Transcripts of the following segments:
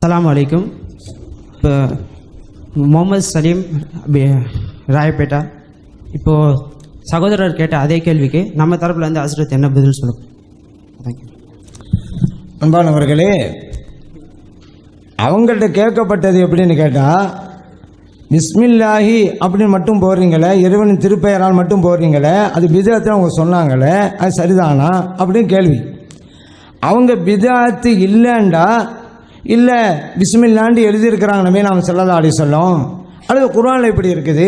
அஸ்ஸலாமு அலைக்கும். இப்போ முகமது சலீம் ராயப்பேட்டா. இப்போது சகோதரர் கேட்ட அதே கேள்விக்கு நம்ம தரப்பில் இருந்து ஹஸ்ரத் என்ன பதில் சொல்லும்? அன்பானவர்களே, அவங்கள்ட்ட கேட்கப்பட்டது எப்படின்னு கேட்டால், பிஸ்மில்லாஹி அப்படின்னு மட்டும் போடுறீங்களே, இறைவனின் திருப்பெயரால் மட்டும் போடுறீங்களே, அது பிதாத்துன்னு அவங்க சொன்னாங்களே, அது சரிதானா அப்படின்னு கேள்வி. அவங்க பிதாத்து இல்லைண்டா இல்லை பிஸ்மில்லாண்டு எழுதியிருக்கிறாங்க நபி நாம ஸல்லல்லாஹு அலைஹி வஸல்லம், அல்லது குர்ஆனில் இப்படி இருக்குது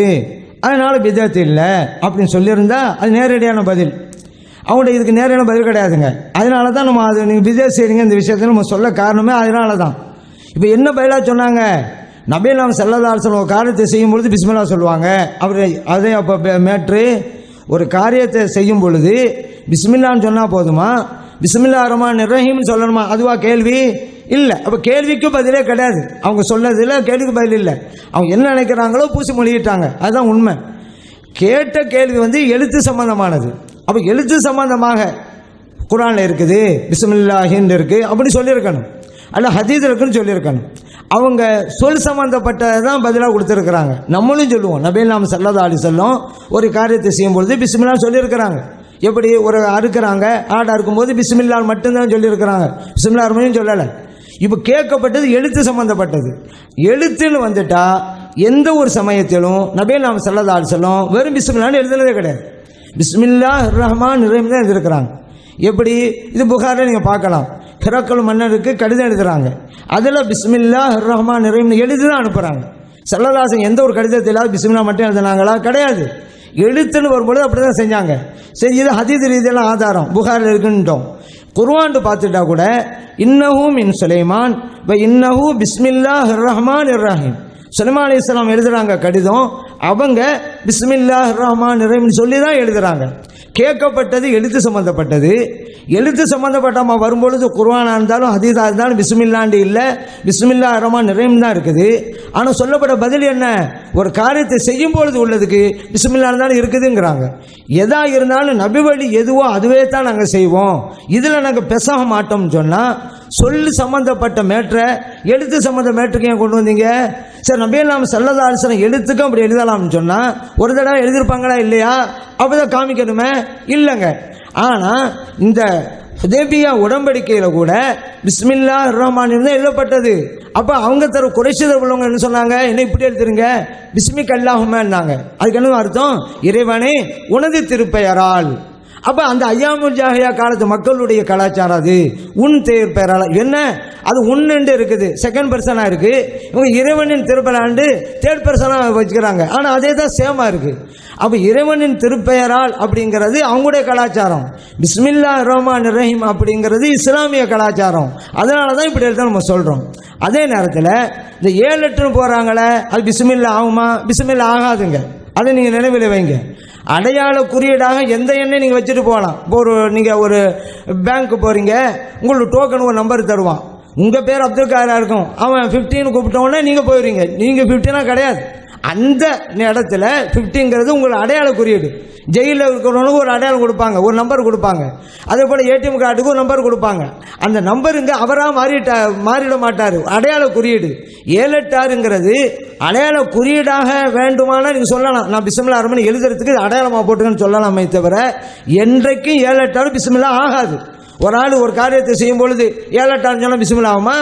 அதனால் பிதாத்து இல்லை அப்படின்னு சொல்லியிருந்தா அது நேரடியான பதில். அவங்கள்ட்ட இதுக்கு நேரடியான பதில் கிடையாதுங்க. அதனால தான் நம்ம அது நீங்கள் பிதாத் செய்கிறீங்க இந்த விஷயத்தை நம்ம சொல்ல காரணமே அதனால தான். இப்போ என்ன பதிலாக சொன்னாங்க, நபி நாம ஸல்லல்லாஹு அலைஹி வஸல்லம் ஒரு காரியத்தை செய்யும் பொழுது பிஸ்மில்லா சொல்லுவாங்க. அவர் அதே அப்போ மேட்ரு ஒரு காரியத்தை செய்யும் பொழுது பிஸ்மில்லான்னு சொன்னால் போதுமா, பிஸ்மில்லாஹிர் ரஹ்மானிர் ரஹீம்னு சொல்லணுமா? அதுவா கேள்வி? இல்லை. அப்போ கேள்விக்கு பதிலே கிடையாது. அவங்க சொன்னதில் கேள்விக்கு பதில் இல்லை. அவங்க என்ன நினைக்கிறாங்களோ பூசி மொழியிட்டாங்க, அதுதான் உண்மை. கேட்ட கேள்வி எழுத்து சம்பந்தமானது. அப்போ எழுத்து சம்பந்தமாக குர்ஆனில் இருக்குது பிஸ்மில்லாஹின்னு இருக்குது அப்படி சொல்லியிருக்கணும், அல்ல ஹதீஸில் இருக்குன்னு சொல்லியிருக்கணும். அவங்க சொல் சம்பந்தப்பட்டதை தான் பதிலாக கொடுத்துருக்குறாங்க. நம்மளும் சொல்லுவோம், நபி நாம ஸல்லல்லாஹு அலைஹி வஸல்லம் ஒரு காரியத்தை செய்யும் பொழுது பிஸ்மில்லா சொல்லியிருக்கிறாங்க. எப்படி ஒரு அறுக்கிறாங்க, ஆடை அறுக்கும்போது பிஸ்மில்லா மட்டும்தான் சொல்லியிருக்கிறாங்க, பிஸ்மில்லா ரஹ்மான் சொல்லலை. இப்போ கேட்கப்பட்டது எழுத்து சம்பந்தப்பட்டது. எழுத்துன்னு வந்துட்டா எந்த ஒரு சமயத்திலும் நபி நாம ஸல்லல்லாஹு அலைஹி வஸல்லம் வெறும் பிஸ்மில்லான்னு எழுதுனதே கிடையாது, பிஸ்மில்லாஹிர் ரஹ்மானிர் ரஹீம் தான் எழுதியிருக்கிறாங்க. எப்படி இது புகாரில் நீங்கள் பார்க்கலாம். ஹிரக்கல் மன்னருக்கு கடிதம் எழுதுகிறாங்க, அதில் பிஸ்மில்லாஹிர் ரஹ்மானிர் ரஹீம் எழுதி தான் அனுப்புகிறாங்க. ஸல்லல்லாஹு அலைஹி வஸல்லம் எந்த ஒரு கடிதத்தில் பிஸ்மில்லா மட்டும் எழுதினாங்களா? கிடையாது. எழுத்துன்னு வரும்பொழுது அப்படி தான் செஞ்சாங்க. சரி, இது ஹதீஸ் ரீதியெல்லாம் ஆதாரம் புகாரில் இருக்குன்ட்டோம். குர்ஆன் பார்த்துட்டா கூட இன்னஹு மின் சுலைமான் வ இன்னஹு பிஸ்மில்லாஹிர் ரஹ்மானிர் ரஹீம், சுலைமான் அலைஹிஸ்ஸலாம் எழுதுறாங்க கடிதம், அவங்க பிஸ்மில்லாஹிர் ரஹ்மானிர் ரஹீம் சொல்லி தான் எழுதுறாங்க. கேட்கப்பட்டது எழுத்து சம்பந்தப்பட்டது. எழுத்து சம்பந்தப்பட்டாமல் வரும்பொழுது குர்ஆனாக இருந்தாலும் ஹதீஸாக இருந்தாலும் பிஸ்மில்லாண்டு இல்லை, பிஸ்மில்லாஹிர் ரஹ்மானிர் ரஹீம் தான் இருக்குது. ஆனால் சொல்லப்பட்ட பதில் என்ன, ஒரு காரியத்தை செய்யும் பொழுது உள்ளதுக்கு பிஸ்மில்லா இருந்தாலும் இருக்குதுங்கிறாங்க. எதா இருந்தாலும் நபி வழி எதுவோ அதுவே தான் நாங்கள் செய்வோம், இதில் நாங்கள் பெசாக மாட்டோம்னு சொன்னால் சொல்லு சம்பந்தப்பட்ட மேட்ரை எழுத்து சம்பந்த மேட்ருக்கு ஏன் கொண்டு வந்தீங்க? சரி, நபி நாம ஸல்லல்லாஹு அலைஹி வஸல்லம் எழுத்துக்கும் அப்படி எழுதலாம்னு சொன்னால் ஒரு தடவை எழுதியிருப்பாங்களா இல்லையா? அப்போதான் காமிக்கணுமே, இல்லைங்க. ஆனால் இந்த ஹுதைபியா உடன்படிக்கையில் கூட பிஸ்மில்லாஹிர் ரஹ்மானிர் தான் எழுதப்பட்டது. அப்போ அவங்க தர குறைஷிதர் உள்ளவங்க என்ன சொன்னாங்க, என்ன இப்படி எழுதுறீங்க, பிஸ்மிக் அல்லாஹும்மன்னாங்க. அதுக்கு என்ன அர்த்தம், இறைவனே உனது திருப்பெயரால். அப்போ அந்த ஐயாமுல் ஜாஹிலியா காலத்து மக்களுடைய கலாச்சாரம் அது உன் திருப்பெயரால். என்ன அது உன்னு இருக்குது, செகண்ட் பர்சனாக இருக்குது. இவங்க இறைவனின் திருப்பெயராண்டு தேர்ட் பர்சனாக வச்சுக்கிறாங்க. ஆனால் அதே தான் சேமாக இருக்குது. அப்போ இறைவனின் திருப்பெயரால் அப்படிங்கிறது அவங்களுடைய கலாச்சாரம், பிஸ்மில்லாஹிர் ரஹ்மானிர் ரஹீம் அப்படிங்கிறது இஸ்லாமிய கலாச்சாரம். அதனால தான் இப்படி எழுத நம்ம சொல்கிறோம். அதே நேரத்தில் இந்த 7 லெட்டர் போகிறாங்களே, அது பிஸ்மில்லா ஆகுமா? பிஸ்மில்லா ஆகாதுங்க. அதை நீங்கள் நினைவில் வைங்க. அடையாள குறியீடாக எந்த எண்ணெய் நீங்கள் வச்சுட்டு போகலாம். இப்போ நீங்கள் ஒரு பேங்க்கு போகிறீங்க, உங்களுக்கு டோக்கன் ஒரு நம்பர் தருவான், உங்கள் பேர் அப்துல் காரா இருக்கும், அவன் 15 கூப்பிட்டோன்னே நீங்கள் போயிடுவீங்க. நீங்கள் 15 கிடையாது, அந்த இடத்துல 50ங்கிறது உங்களுக்கு அடையாள குறியீடு. ஜெயிலில் இருக்கிறவனுக்கு ஒரு அடையாளம் கொடுப்பாங்க, ஒரு நம்பர் கொடுப்பாங்க. அதே போல் ஏடிஎம் கார்டுக்கு ஒரு நம்பர் கொடுப்பாங்க. அந்த நம்பருங்க அவராக மாறிட மாட்டார், அடையாள குறியீடு. 786ங்கிறது அடையாள குறியீடாக வேண்டுமானால் நீங்கள் சொல்லலாம், நான் பிஸ்மில்லா ரஹ்மான் எழுதுறதுக்கு அடையாளமாக போட்டுக்கன்னு சொல்லலாமே தவிர என்றைக்கும் 786 பிஸ்மில்லா ஆகாது. ஒரு ஆள் ஒரு காரியத்தை செய்யும் பொழுது 786 சொன்னால் பிஸ்மில்லா ஆகுமா?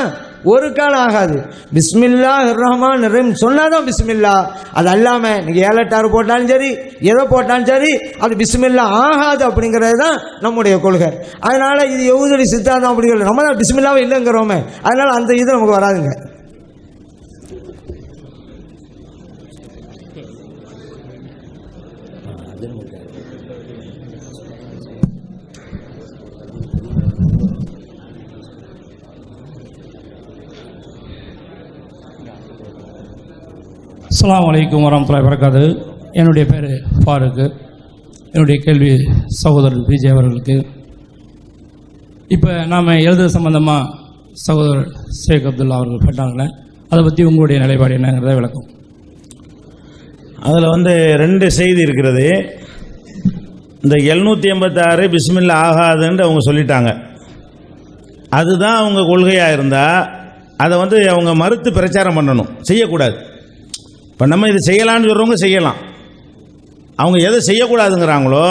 ஒரு காலம் ஆகாது. பிஸ்மில்லாஹிர் ரஹ்மானிர் ரஹீம் சொன்னாதான் பிஸ்மில்லா. அது அல்லாமல் நீங்கள் 786 போட்டாலும் சரி, எதை போட்டாலும் சரி, அது பிஸ்மில்லா ஆகாது. அப்படிங்கிறது தான் நம்முடைய கொள்கை. அதனால் இது யஹூதி சித்தாந்தம் அப்படிங்கிறது, நம்ம தான் பிஸ்மில்லாவே இல்லைங்கிறோமே, அதனால் அந்த இது நமக்கு வராதுங்க. அஸ்ஸலாமு அலைக்கும் வரஹ்மத்துல்லாஹி வபரகாத்துஹு. என்னுடைய பேர் ஃபாரூக்கு. என்னுடைய கேள்வி சகோதரர் விஜய் அவர்களுக்கு. இப்போ நாம் எழுத சம்பந்தமாக சகோதரர் ஷேக் அப்துல்லா அவர்கள் பட்டாங்களே, அதை பற்றி உங்களுடைய நிலைப்பாடு என்னங்கிறத விளக்கம். அதில் 2 செய்தி இருக்கிறது. இந்த 786 பிஸ்மில்லா ஆகாதுன்னு அவங்க சொல்லிட்டாங்க. அதுதான் அவங்க கொள்கையாக இருந்தால் அதை வந்து அவங்க மறுத்து பிரச்சாரம் பண்ணணும், செய்யக்கூடாது. இப்போ நம்ம இது செய்யலான்னு சொல்கிறவங்க செய்யலாம். அவங்க எதை செய்யக்கூடாதுங்கிறாங்களோ,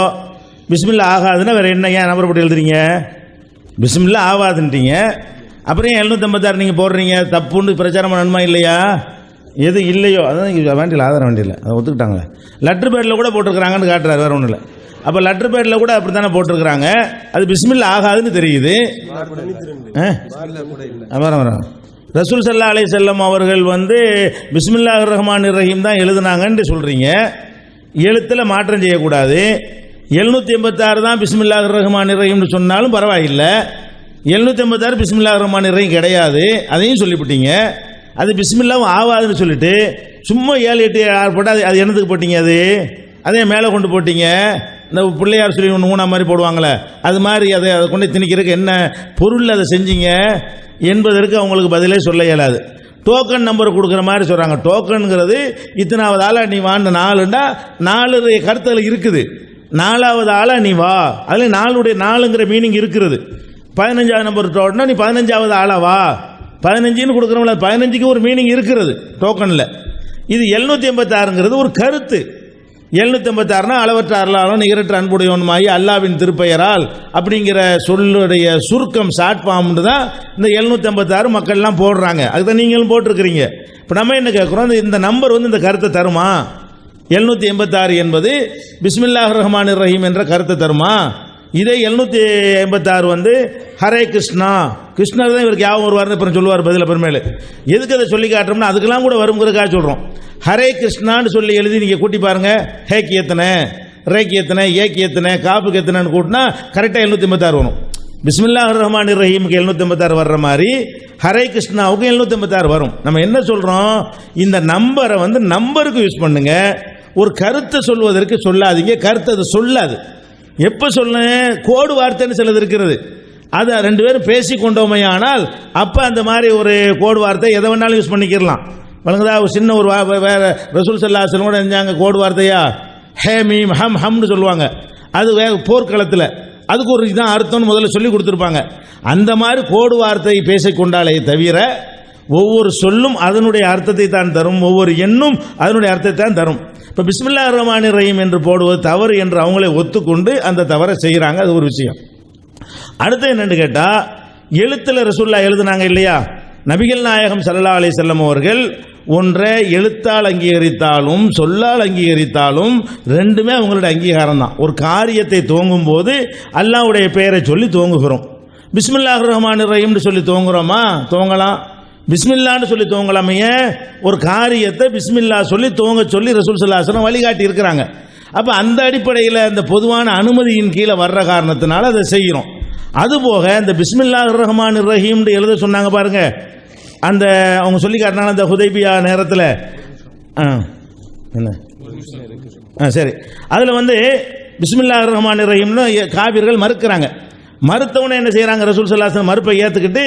பிஸ்மில்லா ஆகாதுன்னா வேறு என்ன, ஏன் நம்பர் போட்டு எழுதுறீங்க? பிஸ்மில்லா ஆகாதுன்றீங்க, அப்புறம் ஏன் 756 நீங்கள் போடுறீங்க? தப்புன்னு பிரச்சாரம் பண்ணணுமா இல்லையா? எது இல்லையோ அதான் வேண்டியில்லை, ஆதாரம் வேண்டியில்லை, அதை ஒத்துக்கிட்டாங்களே. லெட்டர் பேடில் கூட போட்டிருக்கிறாங்கன்னு காட்டுறாரு, வேறு ஒன்றும் இல்லை. அப்போ லெட்டர் பேடில் கூட அப்படி தானே போட்டிருக்கிறாங்க, அது பிஸ்மில்லா ஆகாதுன்னு தெரியுது. வர ரசூல் ஸல்லல்லாஹு அலைஹி வஸல்லம் அவர்கள் வந்து பிஸ்மில்லாஹிர் ரஹ்மானிர் ரஹீம் தான் எழுதுனாங்கன்னு சொல்கிறீங்க. எழுத்தில் மாற்றம் செய்யக்கூடாது. 786 தான் பிஸ்மில்லாஹிர் ரஹ்மானிர் ரஹீம்னு சொன்னாலும் பரவாயில்லை. 786 பிஸ்மில்லாஹிர் ரஹ்மானிர் ரஹீம் கிடையாது, அதையும் சொல்லிவிட்டீங்க. அது பிஸ்மில்லாவும் ஆவாதுன்னு சொல்லிட்டு சும்மா 7, 8, 6 போட்டால் அது என்னத்துக்கு போட்டீங்க? அதே மேலே கொண்டு போட்டீங்க. இந்த பிள்ளையார் சொல்லி ஒன்று ஊனா மாதிரி போடுவாங்களே, அது மாதிரி அதை கொண்டு திணிக்கிறதுக்கு என்ன பொருள் அதை செஞ்சீங்க என்பதற்கு அவங்களுக்கு பதிலே சொல்ல இயலாது. டோக்கன் நம்பர் கொடுக்குற மாதிரி சொல்கிறாங்க. டோக்கனுங்கிறது இத்தனாவது ஆளாக நீ வான்னு 4ண்டா 4 கருத்தில் இருக்குது. 4வது ஆளாக நீ வா, அதில் 4ங்கிற மீனிங் இருக்கிறது. 15வது நம்பர் டோட்டனா நீ 15வது ஆளாக வா, 15ன்னு கொடுக்குறவங்கள 15க்கு ஒரு மீனிங் இருக்கிறது டோக்கனில். இது 786ங்கிறது ஒரு கருத்து. 786னா அளவற்ற அருளாலும் நிகரற்ற அன்புடையவனுமாகி அல்லாவின் திருப்பெயரால் அப்படிங்கிற சொல்லுடைய சுருக்கம் ஷார்ட் ஃபார்ம்னு தான் இந்த 786 மக்கள்லாம் போடுறாங்க. அதுதான் நீங்களும் போட்டிருக்கிறீங்க. இப்போ நம்ம என்ன கேட்குறோம், இந்த நம்பர் வந்து இந்த கருத்தை தருமா? 786 என்பது பிஸ்மில்லாஹிர் ரஹ்மானிர் ரஹீம் என்ற கருத்தை தருமா? இதே 786 வந்து ஹரே கிருஷ்ணா, கிருஷ்ணர் தான் இவருக்கு யாவும் வருவார்னு அப்புறம் சொல்லுவார் பதில் அப்புறமேலு. எதுக்கு அதை சொல்லி காட்டுறோம்னா அதுக்கெல்லாம் கூட வருங்கிறதுக்காக சொல்கிறோம். ஹரே கிருஷ்ணான்னு சொல்லி எழுதி நீங்கள் கூட்டி பாருங்கள். ஹேக்கு எத்தனை, ரேக்கு எத்தனை, ஏக்கு எத்தனை, காப்புக்கு எத்தனைன்னு கூட்டினா கரெக்டாக 786 வரும். பிஸ்மில்லாஹிர் ரஹ்மானிர் ரஹீமுக்கு 786 வர்ற மாதிரி ஹரே கிருஷ்ணாவுக்கு 786 வரும். நம்ம என்ன சொல்கிறோம், இந்த நம்பரை வந்து நம்பருக்கு யூஸ் பண்ணுங்க, ஒரு கருத்தை சொல்வதற்கு சொல்லாதீங்க. கருத்தை அது சொல்லாது. எப்போ சொல்ல, கோடு வார்த்தைன்னு சிலது இருக்கிறது, அதை 2 பேரும் பேசி கொண்டோமையானால் அப்போ அந்த மாதிரி ஒரு கோடு வார்த்தை எதை வேணாலும் யூஸ் பண்ணிக்கிறலாம். வழங்குதா? ஒரு சின்ன ஒரு வேறு ரசூல் ஸல்லல்லாஹு அலைஹி வஸல்லம் கூட செஞ்சாங்க கோடு வார்த்தையா, ஹே மீம் ஹம் ஹம்னு சொல்லுவாங்க. அது போர்க்களத்தில் அதுக்கு ஒரு இதுதான் அர்த்தம்னு முதல்ல சொல்லி கொடுத்துருப்பாங்க. அந்த மாதிரி கோடு வார்த்தை பேசிக்கொண்டாலே தவிர ஒவ்வொரு சொல்லும் அதனுடைய அர்த்தத்தை தான் தரும், ஒவ்வொரு எண்ணும் அதனுடைய அர்த்தத்தை தான் தரும். இப்போ பிஸ்மில்லாஹிர் ரஹ்மானிர் ரஹீம் என்று போடுவது தவறு என்று அவங்களே ஒத்துக்கொண்டு அந்த தவறை செய்கிறாங்க. அது ஒரு விஷயம். அடுத்து என்னன்னு கேட்டால், எழுத்தில் ரசூலுல்லாஹ் எழுதுனாங்க இல்லையா? நபிகள் நாயகம் ஸல்லல்லாஹு அலைஹி வஸல்லம் அவர்கள் ஒன்றை எழுத்தால் அங்கீகரித்தாலும் சொல்லால் அங்கீகரித்தாலும் ரெண்டுமே அவங்களுடைய அங்கீகாரம் தான். ஒரு காரியத்தை துவங்கும் போது அல்லாஹ்வுடைய பெயரை சொல்லி துவங்குகிறோம். பிஸ்மில்லாஹிர் ரஹ்மானிர் ரஹீம்னு சொல்லி துவங்குறோமா? துவங்கலாம். பிஸ்மில்லான்னு சொல்லி துவங்கலாமே. ஒரு காரியத்தை பிஸ்மில்லா சொல்லி துவங்க சொல்லி ரசூல் ஸல்லல்லாஹு அலைஹி வஸல்லம் வழிகாட்டி இருக்கிறாங்க. அப்போ அந்த அடிப்படையில் அந்த பொதுவான அனுமதியின் கீழே வர்ற காரணத்தினால அதை செய்கிறோம். அதுபோக இந்த பிஸ்மில்லாஹிர் ரஹ்மானிர் ரஹீம்னு எழுத சொன்னாங்க பாருங்க, அந்த அவங்க சொல்லி காட்டினாங்க அந்த ஹுதைபியா நேரத்தில். என்ன சரி, அதில் வந்து பிஸ்மில்லாஹிர் ரஹ்மானிர் ரஹீம்னு காபிர்கள் மறுக்கிறாங்க. மறுத்தவனே என்ன செய்கிறாங்க, ரசூல் ஸல்லல்லாஹு அலைஹி வஸல்லம் மறுப்பை ஏற்றுக்கிட்டு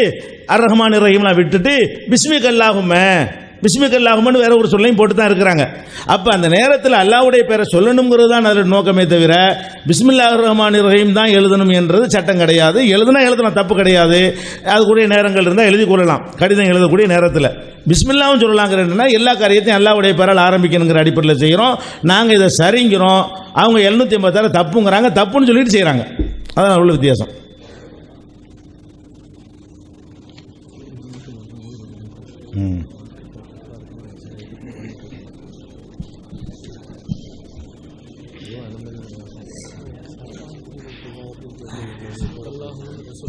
அர் ரஹ்மானிர் ரஹீம்லாம் விட்டுட்டு பிஸ்மிகல்லாஹும்மன்னு வேற ஒரு சொல்லையும் போட்டு தான் இருக்கிறாங்க. அப்போ அந்த நேரத்தில் அல்லாஹ்வுடைய பேரை சொல்லணுங்கிறது தான் அதில் நோக்கமே தவிர பிஸ்மில்லாஹிர் ரஹ்மானிர் ரஹீம் தான் எழுதணும் என்றது சட்டம் கிடையாது. எழுதலாம், தப்பு கிடையாது. அதுக்குரிய நேரங்கள் இருந்தால் எழுதி கொள்ளலாம். கடிதம் எழுதக்கூடிய நேரத்தில் பிஸ்மில்லாவும் சொல்லலாங்கிறதுனா எல்லா காரியத்தையும் அல்லாஹ்வுடைய பேரால் ஆரம்பிக்கணுங்கிற அடிப்படையில் செய்கிறோம். நாங்கள் இதை சரிங்கிறோம், அவங்க 786 தப்புங்கிறாங்க, தப்புன்னு சொல்லிட்டு செய்கிறாங்க. அதான் உள்ள வித்தியாசம்.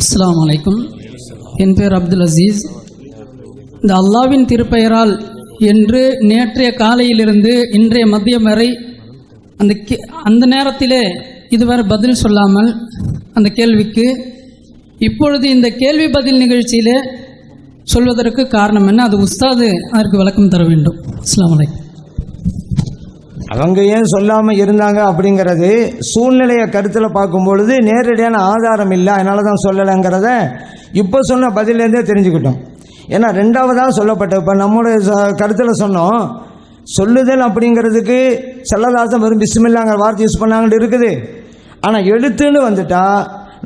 அஸ்ஸலாமு அலைக்கும். என் பேர் அப்துல் அசீஸ். இந்த அல்லாவின் திருப்பெயரால் என்று நேற்றைய காலையிலிருந்து இன்றைய மதியம் வரை அந்த நேரத்திலே இதுவரை பதில் சொல்லாமல் அந்த கேள்விக்கு இப்பொழுது இந்த கேள்வி பதில் நிகழ்ச்சியிலே சொல்வதற்கு காரணம் என்ன? அது உஸ்தாது அதற்கு விளக்கம் தர வேண்டும். அஸ்ஸலாமு அலைக்கும். அவங்க ஏன் சொல்லாமல் இருந்தாங்க அப்படிங்கிறது சூழ்நிலையை கருத்தில் பார்க்கும் பொழுது நேரடியான ஆதாரம் இல்லை, அதனால தான் சொல்லலைங்கிறத இப்போ சொன்ன பதிலேருந்தே தெரிஞ்சுக்கிட்டோம். ஏன்னா 2வதாக சொல்லப்பட்ட இப்போ நம்முடைய கருத்தில் சொன்னோம், சொல்லுதல் அப்படிங்கிறதுக்கு ஸல்லல்லாஹு வெறும் பிஸ்மில்லாங்கிற வார்த்தை யூஸ் பண்ணாங்கன்னு இருக்குது. ஆனால் எழுத்துன்னு வந்துட்டா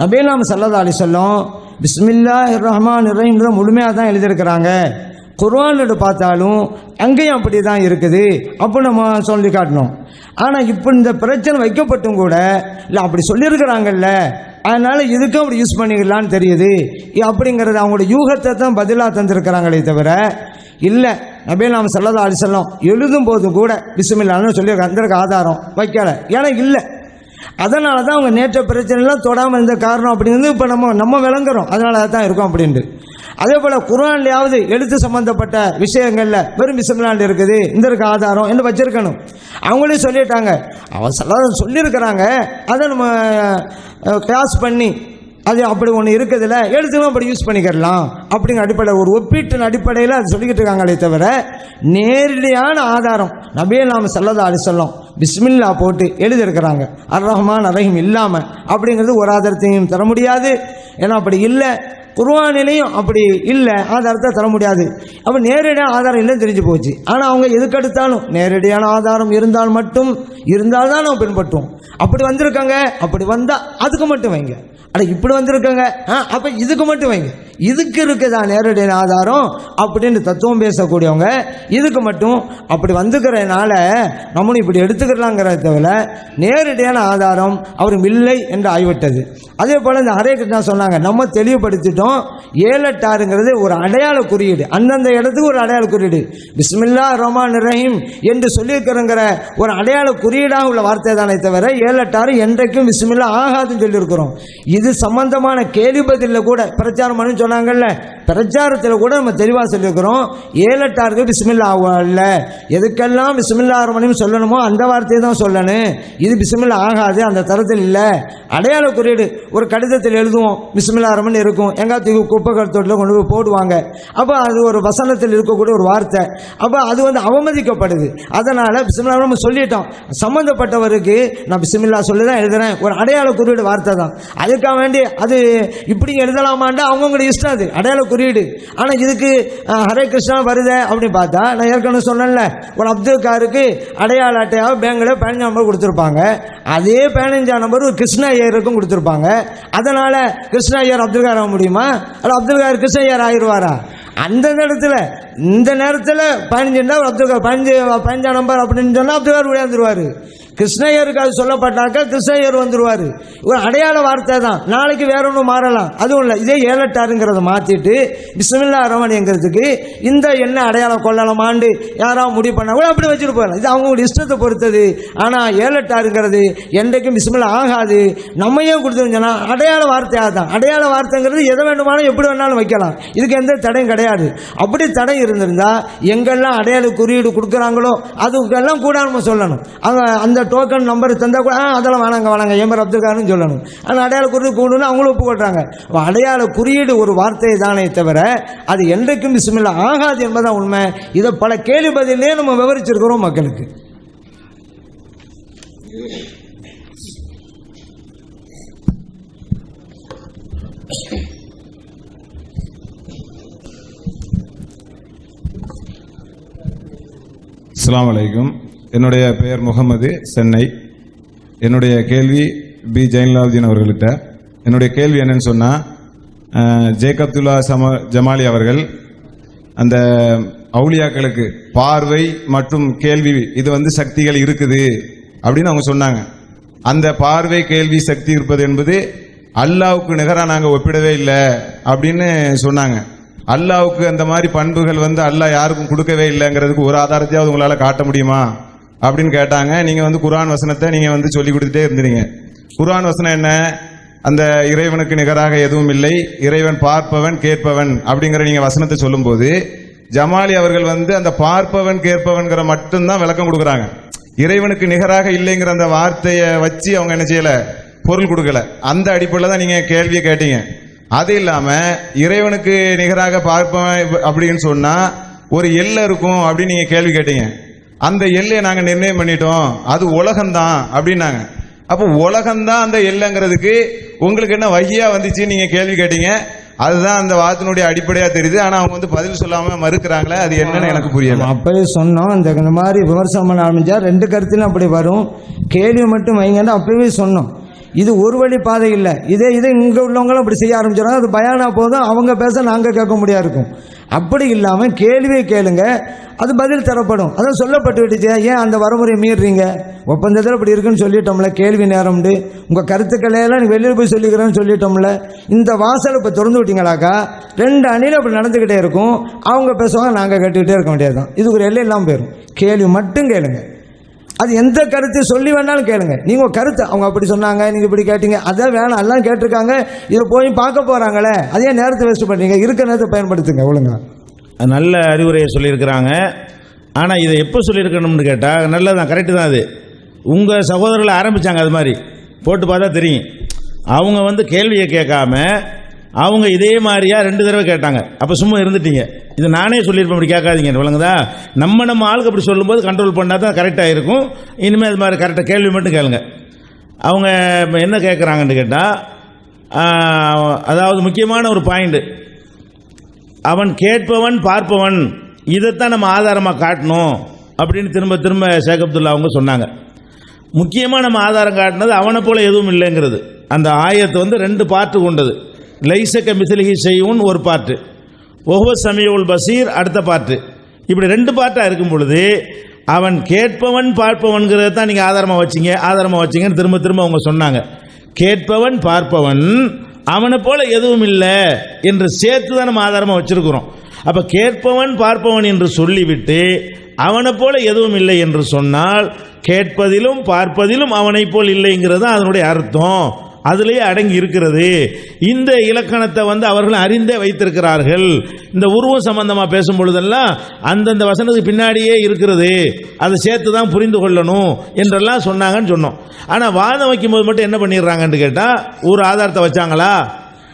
நபிகள் நாயகம் ஸல்லல்லாஹு அலைஹி வஸல்லம் பிஸ்மில்லாஹிர் ரஹ்மானிர் ரஹீம் தான் முழுமையாக தான் எழுதியிருக்கிறாங்க. குர்ஆன்ல பார்த்தாலும் அங்கேயும் அப்படி தான் இருக்குது அப்போ நம்ம சொல்லி காட்டணும். ஆனால் இப்போ இந்த பிரச்சனை வைக்கப்பட்டும் கூட இல்லை அப்படி சொல்லியிருக்கிறாங்கல்ல, அதனால் இதுக்கும் அப்படி யூஸ் பண்ணிக்கலான்னு தெரியுது அப்படிங்கிறது அவங்களோட யூகத்தை தான் பதிலாக தந்திருக்கிறாங்களே தவிர இல்லை நபி நாம ஸல்லல்லாஹு அலைஹி வஸல்லம் எழுதும் போது கூட பிஸ்மில்லாஹ்னு சொல்லி அந்த ஆதாரம் வைக்கலை. ஏன்னா இல்லை, அதனால தான் அவங்க நேற்ற பிரச்சனைலாம் தொடாமல் இருந்த காரணம் அப்படிங்கிறது இப்போ நம்ம விளங்குறோம். அதனால தான் இருக்கும் அப்படின்ட்டு. அதே போல் குர்ஆன்லையாவது எழுத்து சம்பந்தப்பட்ட விஷயங்களில் வெறும் பிஸ்மில்லாஹ் இருக்குது, இந்த இருக்க ஆதாரம் என்று வச்சிருக்கணும். அவங்களே சொல்லிட்டாங்க, அவன் சொல்லியிருக்கிறாங்க, அதை நம்ம கிளாஸ் பண்ணி அது அப்படி ஒன்று இருக்குதுல்ல, எழுத்துக்கும் அப்படி யூஸ் பண்ணிக்கிறலாம் அப்படிங்கிற அடிப்படையில் ஒரு ஒப்பீட்டின் அடிப்படையில் அது சொல்லிக்கிட்டு இருக்காங்களே தவிர நேரடியான ஆதாரம் நபியே நாம ஸல்லல்லாஹு அலைஹி வஸல்லம் பிஸ்மில்லா போட்டு எழுதியிருக்கிறாங்க அர் ரஹ்மான் ரஹீம் இல்லாமல் அப்படிங்கிறது ஒரு ஆதாரத்தையும் தர முடியாது. ஏன்னா அப்படி இல்லை, குர்ஆனிலையும் அப்படி இல்லை, ஆதாரத்தை தர முடியாது. அப்போ நேரடியான ஆதாரம் இல்லைன்னு தெரிஞ்சு போச்சு. ஆனால் அவங்க எதுக்கெடுத்தாலும் நேரடியான ஆதாரம் இருந்தால்தான் நம்ம பின்பற்றுவோம். அப்படி வந்திருக்காங்க, அப்படி வந்தால் அதுக்கு மட்டும் வைங்க. அட இப்படி வந்திருக்காங்க, அப்போ இதுக்கு மட்டும் வைங்க. இதுக்கு இருக்குதா நேரடியான ஆதாரம் அப்படின்னு தத்துவம் பேசக்கூடியவங்க இதுக்கு மட்டும் அப்படி வந்துக்கிறதுனால நம்மளும் இப்படி எடுத்துக்கலாங்கிறத தவிர நேரடியான ஆதாரம் அவரும் இல்லை என்று ஆகிவிட்டது. அதே போல் இந்த ஹரே கிருஷ்ணா சொன்னாங்க, நம்ம தெளிவுபடுத்திட்டோம். 7-8 ஒரு அடையாள குறியீடு, அந்தந்த இடத்துக்கு ஒரு அடையாள குறியீடு. பிஸ்மில்லாஹ் ரஹ்மான் ரஹீம் என்று சொல்லியிருக்கிறங்கிற ஒரு அடையாள குறியீடாக உள்ள வார்த்தை தானே தவிர 7-8 என்றைக்கும் பிஸ்மில்லா ஆகாதுன்னு சொல்லியிருக்கிறோம். இது சம்பந்தமான கேள்வி பதிலில் கூட பிரச்சாரம் பண்ணி சொன்னாங்கல்ல, பிரச்சாரத்தில் கூட நம்ம தெளிவாக சொல்லியிருக்கிறோம். 7-8 பிஸ்மில்லா ஆகல, எதுக்கெல்லாம் பிஸ்மில்லாஹ் ரஹ்மான் ரஹீம் சொல்லணுமோ அந்த வார்த்தையை தான் சொல்லணும். இது பிஸ்மில்லா ஆகாது, அந்த தரத்தில் இல்லை. அடையாள குறியீடு ஒரு கடிதத்தில் எழுதுவோம், பிஸ்மில்லாஹ் ரஹ்மான் இருக்கும், எங்காத்துக்கு குப்பை கருத்தோட்டில் கொண்டு போய் போடுவாங்க. அப்போ அது ஒரு வசனத்தில் இருக்கக்கூடிய ஒரு வார்த்தை, அப்போ அது அவமதிக்கப்படுது. அதனால் பிஸ்மில்லாஹ் நம்ம சொல்லிட்டோம், சம்மந்தப்பட்டவருக்கு நான் பிஸ்மில்லாஹ் சொல்லி தான் எழுதுறேன், ஒரு அடையாள குறியீடு வார்த்தை தான். அதுக்காக வேண்டி அது இப்படி எழுதலாமாண்டா அவங்கவுங்களோட இஷ்டம், அது அடையாள குறியீடு. ஆனால் இதுக்கு ஹரே கிருஷ்ணா வருது அப்படின்னு பார்த்தா, நான் ஏற்கனவே சொன்னேன்ல, ஒரு அப்துல் காருக்கு அடையாள அட்டையாக பேங்கில் 15 நம்பர் கொடுத்துருப்பாங்க. அதே 15 நம்பர் ஒரு கிருஷ்ணா ஐயருக்கும் கொடுத்துருப்பாங்க. அதனால் கிருஷ்ணா ஐயர் அப்துல் கார் ஆக முடியுமா? அல்ல அப்துல் கார் கிருஷ்ணா ஐயர் ஆகிடுவாரா? அந்த இடத்துல இந்த நேரத்தில் 15 அப்துல் கார் 15 நம்பர் அப்படின்னு சொன்னால் அப்துல் கார் விளையாண்டுருவார். கிருஷ்ணய்யருக்கு அது சொல்லப்பட்டாக்கா கிருஷ்ணய்யர் வந்துடுவார். ஒரு அடையாள வார்த்தை தான், நாளைக்கு வேற ஒன்று மாறலாம். அதுவும் இல்லை, இதே 7-8 மாற்றிட்டு பிஸ்மில்லாஹ் ரஹ்மான்ங்கிறதுக்கு இந்த என்ன அடையாளம் கொள்ளலாமாண்டு யாராவது முடிவு பண்ணா கூட அப்படி வச்சுட்டு போகலாம். இது அவங்களோட இஷ்டத்தை பொறுத்தது. ஆனால் 7-8 என்றைக்கும் பிஸ்மில்லாஹ் ஆகாது. நம்ம ஏன் கொடுத்துருந்தோம்னா அடையாள வார்த்தையாக தான். அடையாள வார்த்தைங்கிறது எதை வேண்டுமானாலும் எப்படி வேணாலும் வைக்கலாம், இதுக்கு எந்த தடையும் கிடையாது. அப்படி தடை இருந்திருந்தா எங்கெல்லாம் அடையாள குறியீடு கொடுக்குறாங்களோ அதுக்கெல்லாம் கூட நம்ம சொல்லணும். அந்த டோக்கன் நம்பர் தந்தால் கூட அதெல்லாம் வேணாங்க எம்பர் அப்துல் கார்னு சொல்லணும். ஆனால் அடையாள குறியீடு கூடணும் அவங்களும் ஒப்புக்கொள்றாங்க. அடையாள குறியீடு ஒரு வார்த்தை தானே தவிர அது என்றைக்கும் பிஸ்மில்லாஹ் ஆகாது என்பதான் உண்மை. இதை பல கேள்வி பதிலே நம்ம விவரிச்சிருக்கிறோம் மக்களுக்கு. அஸ்ஸலாமு அலைக்கும். என்னுடைய பெயர் முகமது, சென்னை. என்னுடைய கேள்வி பி ஜெயின்லாப்தீன் அவர்கள்ட்ட. என்னுடைய கேள்வி என்னன்னு சொன்னால், ஜேக் அப்துல்லா ஜமாலி அவர்கள் அந்த அவுலியாக்களுக்கு பார்வை மற்றும் கேள்வி இது சக்திகள் இருக்குது அப்படின்னு அவங்க சொன்னாங்க. அந்த பார்வை கேள்வி சக்தி இருப்பது என்பது அல்லாவுக்கு நிகராக நாங்கள் ஒப்பிடவே இல்லை அப்படின்னு சொன்னாங்க. அல்லாவுக்கு அந்த மாதிரி பண்புகள் அல்லாஹ் யாருக்கும் கொடுக்கவே இல்லைங்கிறதுக்கு ஒரு ஆதாரத்தையாவது உங்களால் காட்ட முடியுமா அப்படின்னு கேட்டாங்க. நீங்கள் குர்ஆன் வசனத்தை நீங்கள் சொல்லி கொடுத்துட்டே இருந்தீங்க. குர்ஆன் வசனம் என்ன? அந்த இறைவனுக்கு நிகராக எதுவும் இல்லை, இறைவன் பார்ப்பவன் கேட்பவன் அப்படிங்கிற நீங்கள் வசனத்தை சொல்லும்போது ஜமாலி அவர்கள் அந்த பார்ப்பவன் கேட்பவன்கிற மட்டும்தான் விளக்கம் கொடுக்குறாங்க. இறைவனுக்கு நிகராக இல்லைங்கிற அந்த வார்த்தையை வச்சு அவங்க என்ன செய்யலை, பொருள் கொடுக்கல. அந்த அடிப்படையில் தான் நீங்கள் கேள்வியை கேட்டீங்க. அது இல்லாமல் இறைவனுக்கு நிகராக பார்ப்பவன் அப்படின்னு சொன்னால் ஒரு எல்லை இருக்கும் அப்படின்னு நீங்கள் கேள்வி கேட்டீங்க. அந்த எல்லையை நாங்கள் நிர்ணயம் பண்ணிட்டோம், அது உலகம்தான் அப்படின்னாங்க. அப்போ உலகம்தான் அந்த எல்லைங்கிறதுக்கு உங்களுக்கு என்ன வகையா வந்துச்சு நீங்க கேள்வி கேட்டீங்க. அதுதான் அந்த வார்த்தையினுடைய அடிப்படையா தெரியுது. ஆனா அவங்க பதில் சொல்லாம மறுக்கிறாங்களே, அது என்னன்னு எனக்கு புரியல. அப்பவே சொன்னோம், இந்த மாதிரி விமர்சனம் பண்ண ஆரம்பிச்சா 2 கருத்திலும் அப்படி வரும். கேள்வி மட்டும் வைங்கன்னா அப்பவே சொன்னோம். இது ஒரு வழி பாதை இல்லை. இதே இங்கே உள்ளவங்களும் அப்படி செய்ய ஆரம்பிச்சிடறாங்க. அது பயானா போதும், அவங்க பேச நாங்கள் கேட்க முடியாது இருக்கும். அப்படி இல்லாமல் கேள்வியை கேளுங்க, அது பதில் தரப்படும். அதான் சொல்லப்பட்டு விட்டுச்சு. ஏன் அந்த வரமுறையை மீறுறீங்க? ஒப்பந்தத்தில் இப்படி இருக்குன்னு சொல்லிட்டோம்ல, கேள்வி நேரம்ண்டு உங்கள் கருத்துக்களையெல்லாம் நீங்கள் வெளியில் போய் சொல்லிக்கிறேன்னு சொல்லிட்டோம்ல. இந்த வாசலை இப்போ திறந்து விட்டீங்களாக்கா 2 அணியில் அப்படி நடந்துக்கிட்டே இருக்கும். அவங்க பேசுவாங்க, நாங்கள் கேட்டுக்கிட்டே இருக்க வேண்டியது தான். இது ஒரு எல்லை இல்லாமல் போயிடும். கேள்வி மட்டும் கேளுங்க. அது எந்த கருத்து சொல்லி வேணாலும் கேளுங்க. நீங்கள் ஒரு கருத்து அவங்க அப்படி சொன்னாங்க, நீங்கள் இப்படி கேட்டீங்க, அதான் வேணாம், எல்லாம் கேட்டிருக்காங்க, இதை போய் பார்க்க போகிறாங்களே, அதே நேரத்தை வேஸ்ட் பண்ணுறீங்க. இருக்கிற நேரத்தை பயன்படுத்துங்க. ஒழுங்கா நல்ல அறிவுரையை சொல்லியிருக்கிறாங்க. ஆனால் இதை எப்போ சொல்லியிருக்கணும்னு கேட்டால் நல்லதான், கரெக்டு தான். அது உங்கள் சகோதரர்கள் ஆரம்பித்தாங்க, அது மாதிரி போட்டு பார்த்தா தெரியும். அவங்க வந்து கேள்வியை கேட்காம அவங்க இதே மாதிரியா 2 தடவை கேட்டாங்க. அப்போ சும்மா இருந்துட்டீங்க. இது நானே சொல்லியிருப்பேன், இப்படி கேட்காதீங்க, விளங்குதா? நம்ம ஆளுக்கு அப்படி சொல்லும்போது கண்ட்ரோல் பண்ணால் தான் கரெக்டாக இருக்கும். இனிமேல் அது மாதிரி கரெக்டாக கேள்வி மட்டும் கேளுங்க. அவங்க என்ன கேட்குறாங்கன்னு கேட்டால், அதாவது முக்கியமான ஒரு பாயிண்ட், அவன் கேட்பவன் பார்ப்பவன், இதைத்தான் நம்ம ஆதாரமாக காட்டணும் அப்படின்னு திரும்ப திரும்ப ஷேக் அப்துல்லா அவங்க சொன்னாங்க. முக்கியமாக நம்ம ஆதாரம் காட்டினது அவனை போல எதுவும் இல்லைங்கிறது. அந்த ஆயத்து வந்து 2 பார்ட்டு கொண்டது. லைசக்க மிசிலிஹி செய்யும் ஒரு பார்ட்டு, ஒஹுவ சமீஉல் பசீர் அடுத்த பார்ட்டு. இப்படி 2 பார்ட்டாக இருக்கும் பொழுது அவன் கேட்பவன் பார்ப்பவன்கிறத தான் நீங்கள் ஆதாரமாக வச்சிங்கன்னு திரும்ப திரும்ப அவங்க சொன்னாங்க. கேட்பவன் பார்ப்பவன் அவனை போல எதுவும் இல்லை என்று சேர்த்து தான் நம்ம ஆதாரமாக வச்சிருக்கிறோம். அப்போ கேட்பவன் பார்ப்பவன் என்று சொல்லிவிட்டு அவனை போல எதுவும் இல்லை என்று சொன்னால் கேட்பதிலும் பார்ப்பதிலும் அவனை போல் இல்லைங்கிறது தான் அதனுடைய அர்த்தம். அதிலேயே அடங்கி இருக்கிறது. இந்த இலக்கணத்தை வந்து அவர்கள் அறிந்தே வைத்திருக்கிறார்கள். இந்த உருவம் சம்பந்தமாக பேசும் பொழுதெல்லாம் அந்தந்த வசனத்துக்கு பின்னாடியே இருக்கிறது, அதை சேர்த்து தான் புரிந்து கொள்ளணும் என்றெல்லாம் சொன்னாங்கன்னு சொன்னோம். ஆனால் வாதம் வைக்கும்போது மட்டும் என்ன பண்ணிடுறாங்கன்னு கேட்டால், ஒரு ஆதாரத்தை வச்சாங்களா,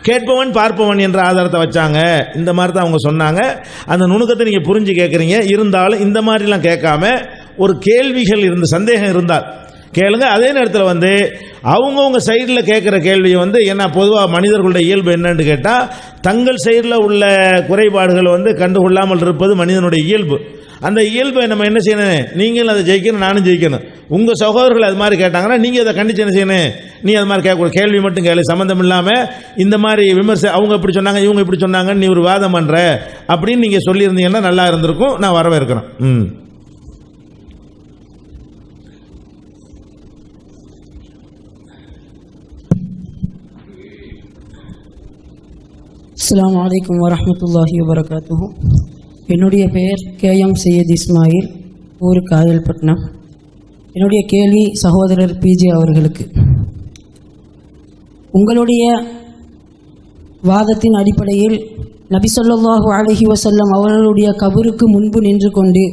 கேட்பவன் பார்ப்பவன் என்ற ஆதாரத்தை வச்சாங்க. இந்த மாதிரி தான் அவங்க சொன்னாங்க. அந்த நுணுக்கத்தை நீங்கள் புரிஞ்சு கேட்குறீங்க. இருந்தாலும் இந்த மாதிரிலாம் கேட்காம ஒரு கேள்விகள் இருந்து சந்தேகம் இருந்தால் கேளுங்க. அதே நேரத்தில் வந்து அவங்கவுங்க சைடில் கேட்குற கேள்வியை வந்து என்ன, பொதுவாக மனிதர்களுடைய இயல்பு என்னன்னு கேட்டால், தங்கள் சைடில் உள்ள குறைபாடுகளை வந்து கண்டுகொள்ளாமல் இருப்பது மனிதனுடைய இயல்பு. அந்த இயல்பை நம்ம என்ன செய்யணும், நீங்களும் அதை ஜெயிக்கணும், நானும் ஜெயிக்கணும். உங்கள் சகோதரர்கள் அது மாதிரி கேட்டாங்கன்னா நீங்கள் அதை கண்டிச்சு என்ன செய்யணும், நீ அது மாதிரி கேட்கக்கூடாது. கேள்வி மட்டும் கேள்வி சம்மந்தம் இல்லாமல் இந்த மாதிரி அவங்க இப்படி சொன்னாங்க இவங்க இப்படி சொன்னாங்கன்னு நீ ஒரு வாதம் பண்ணுற அப்படின்னு நீங்கள் சொல்லியிருந்தீங்கன்னா நல்லா இருந்திருக்கும். நான் வரவேற்கிறேன். அஸ்ஸலாமு அலைக்கும் வரஹ்மத்துல்லாஹி வபரகாத்துஹு. என்னுடைய பெயர் KM சையத் இஸ்மாயில், ஊர் காயல்பட்டினம். என்னுடைய கேள்வி சகோதரர் PJ அவர்களுக்கு, உங்களுடைய வாதத்தின் அடிப்படையில் நபி ஸல்லல்லாஹு அலைஹி வஸல்லம் அவர்களுடைய கபருக்கு முன்பு நின்று கொண்டு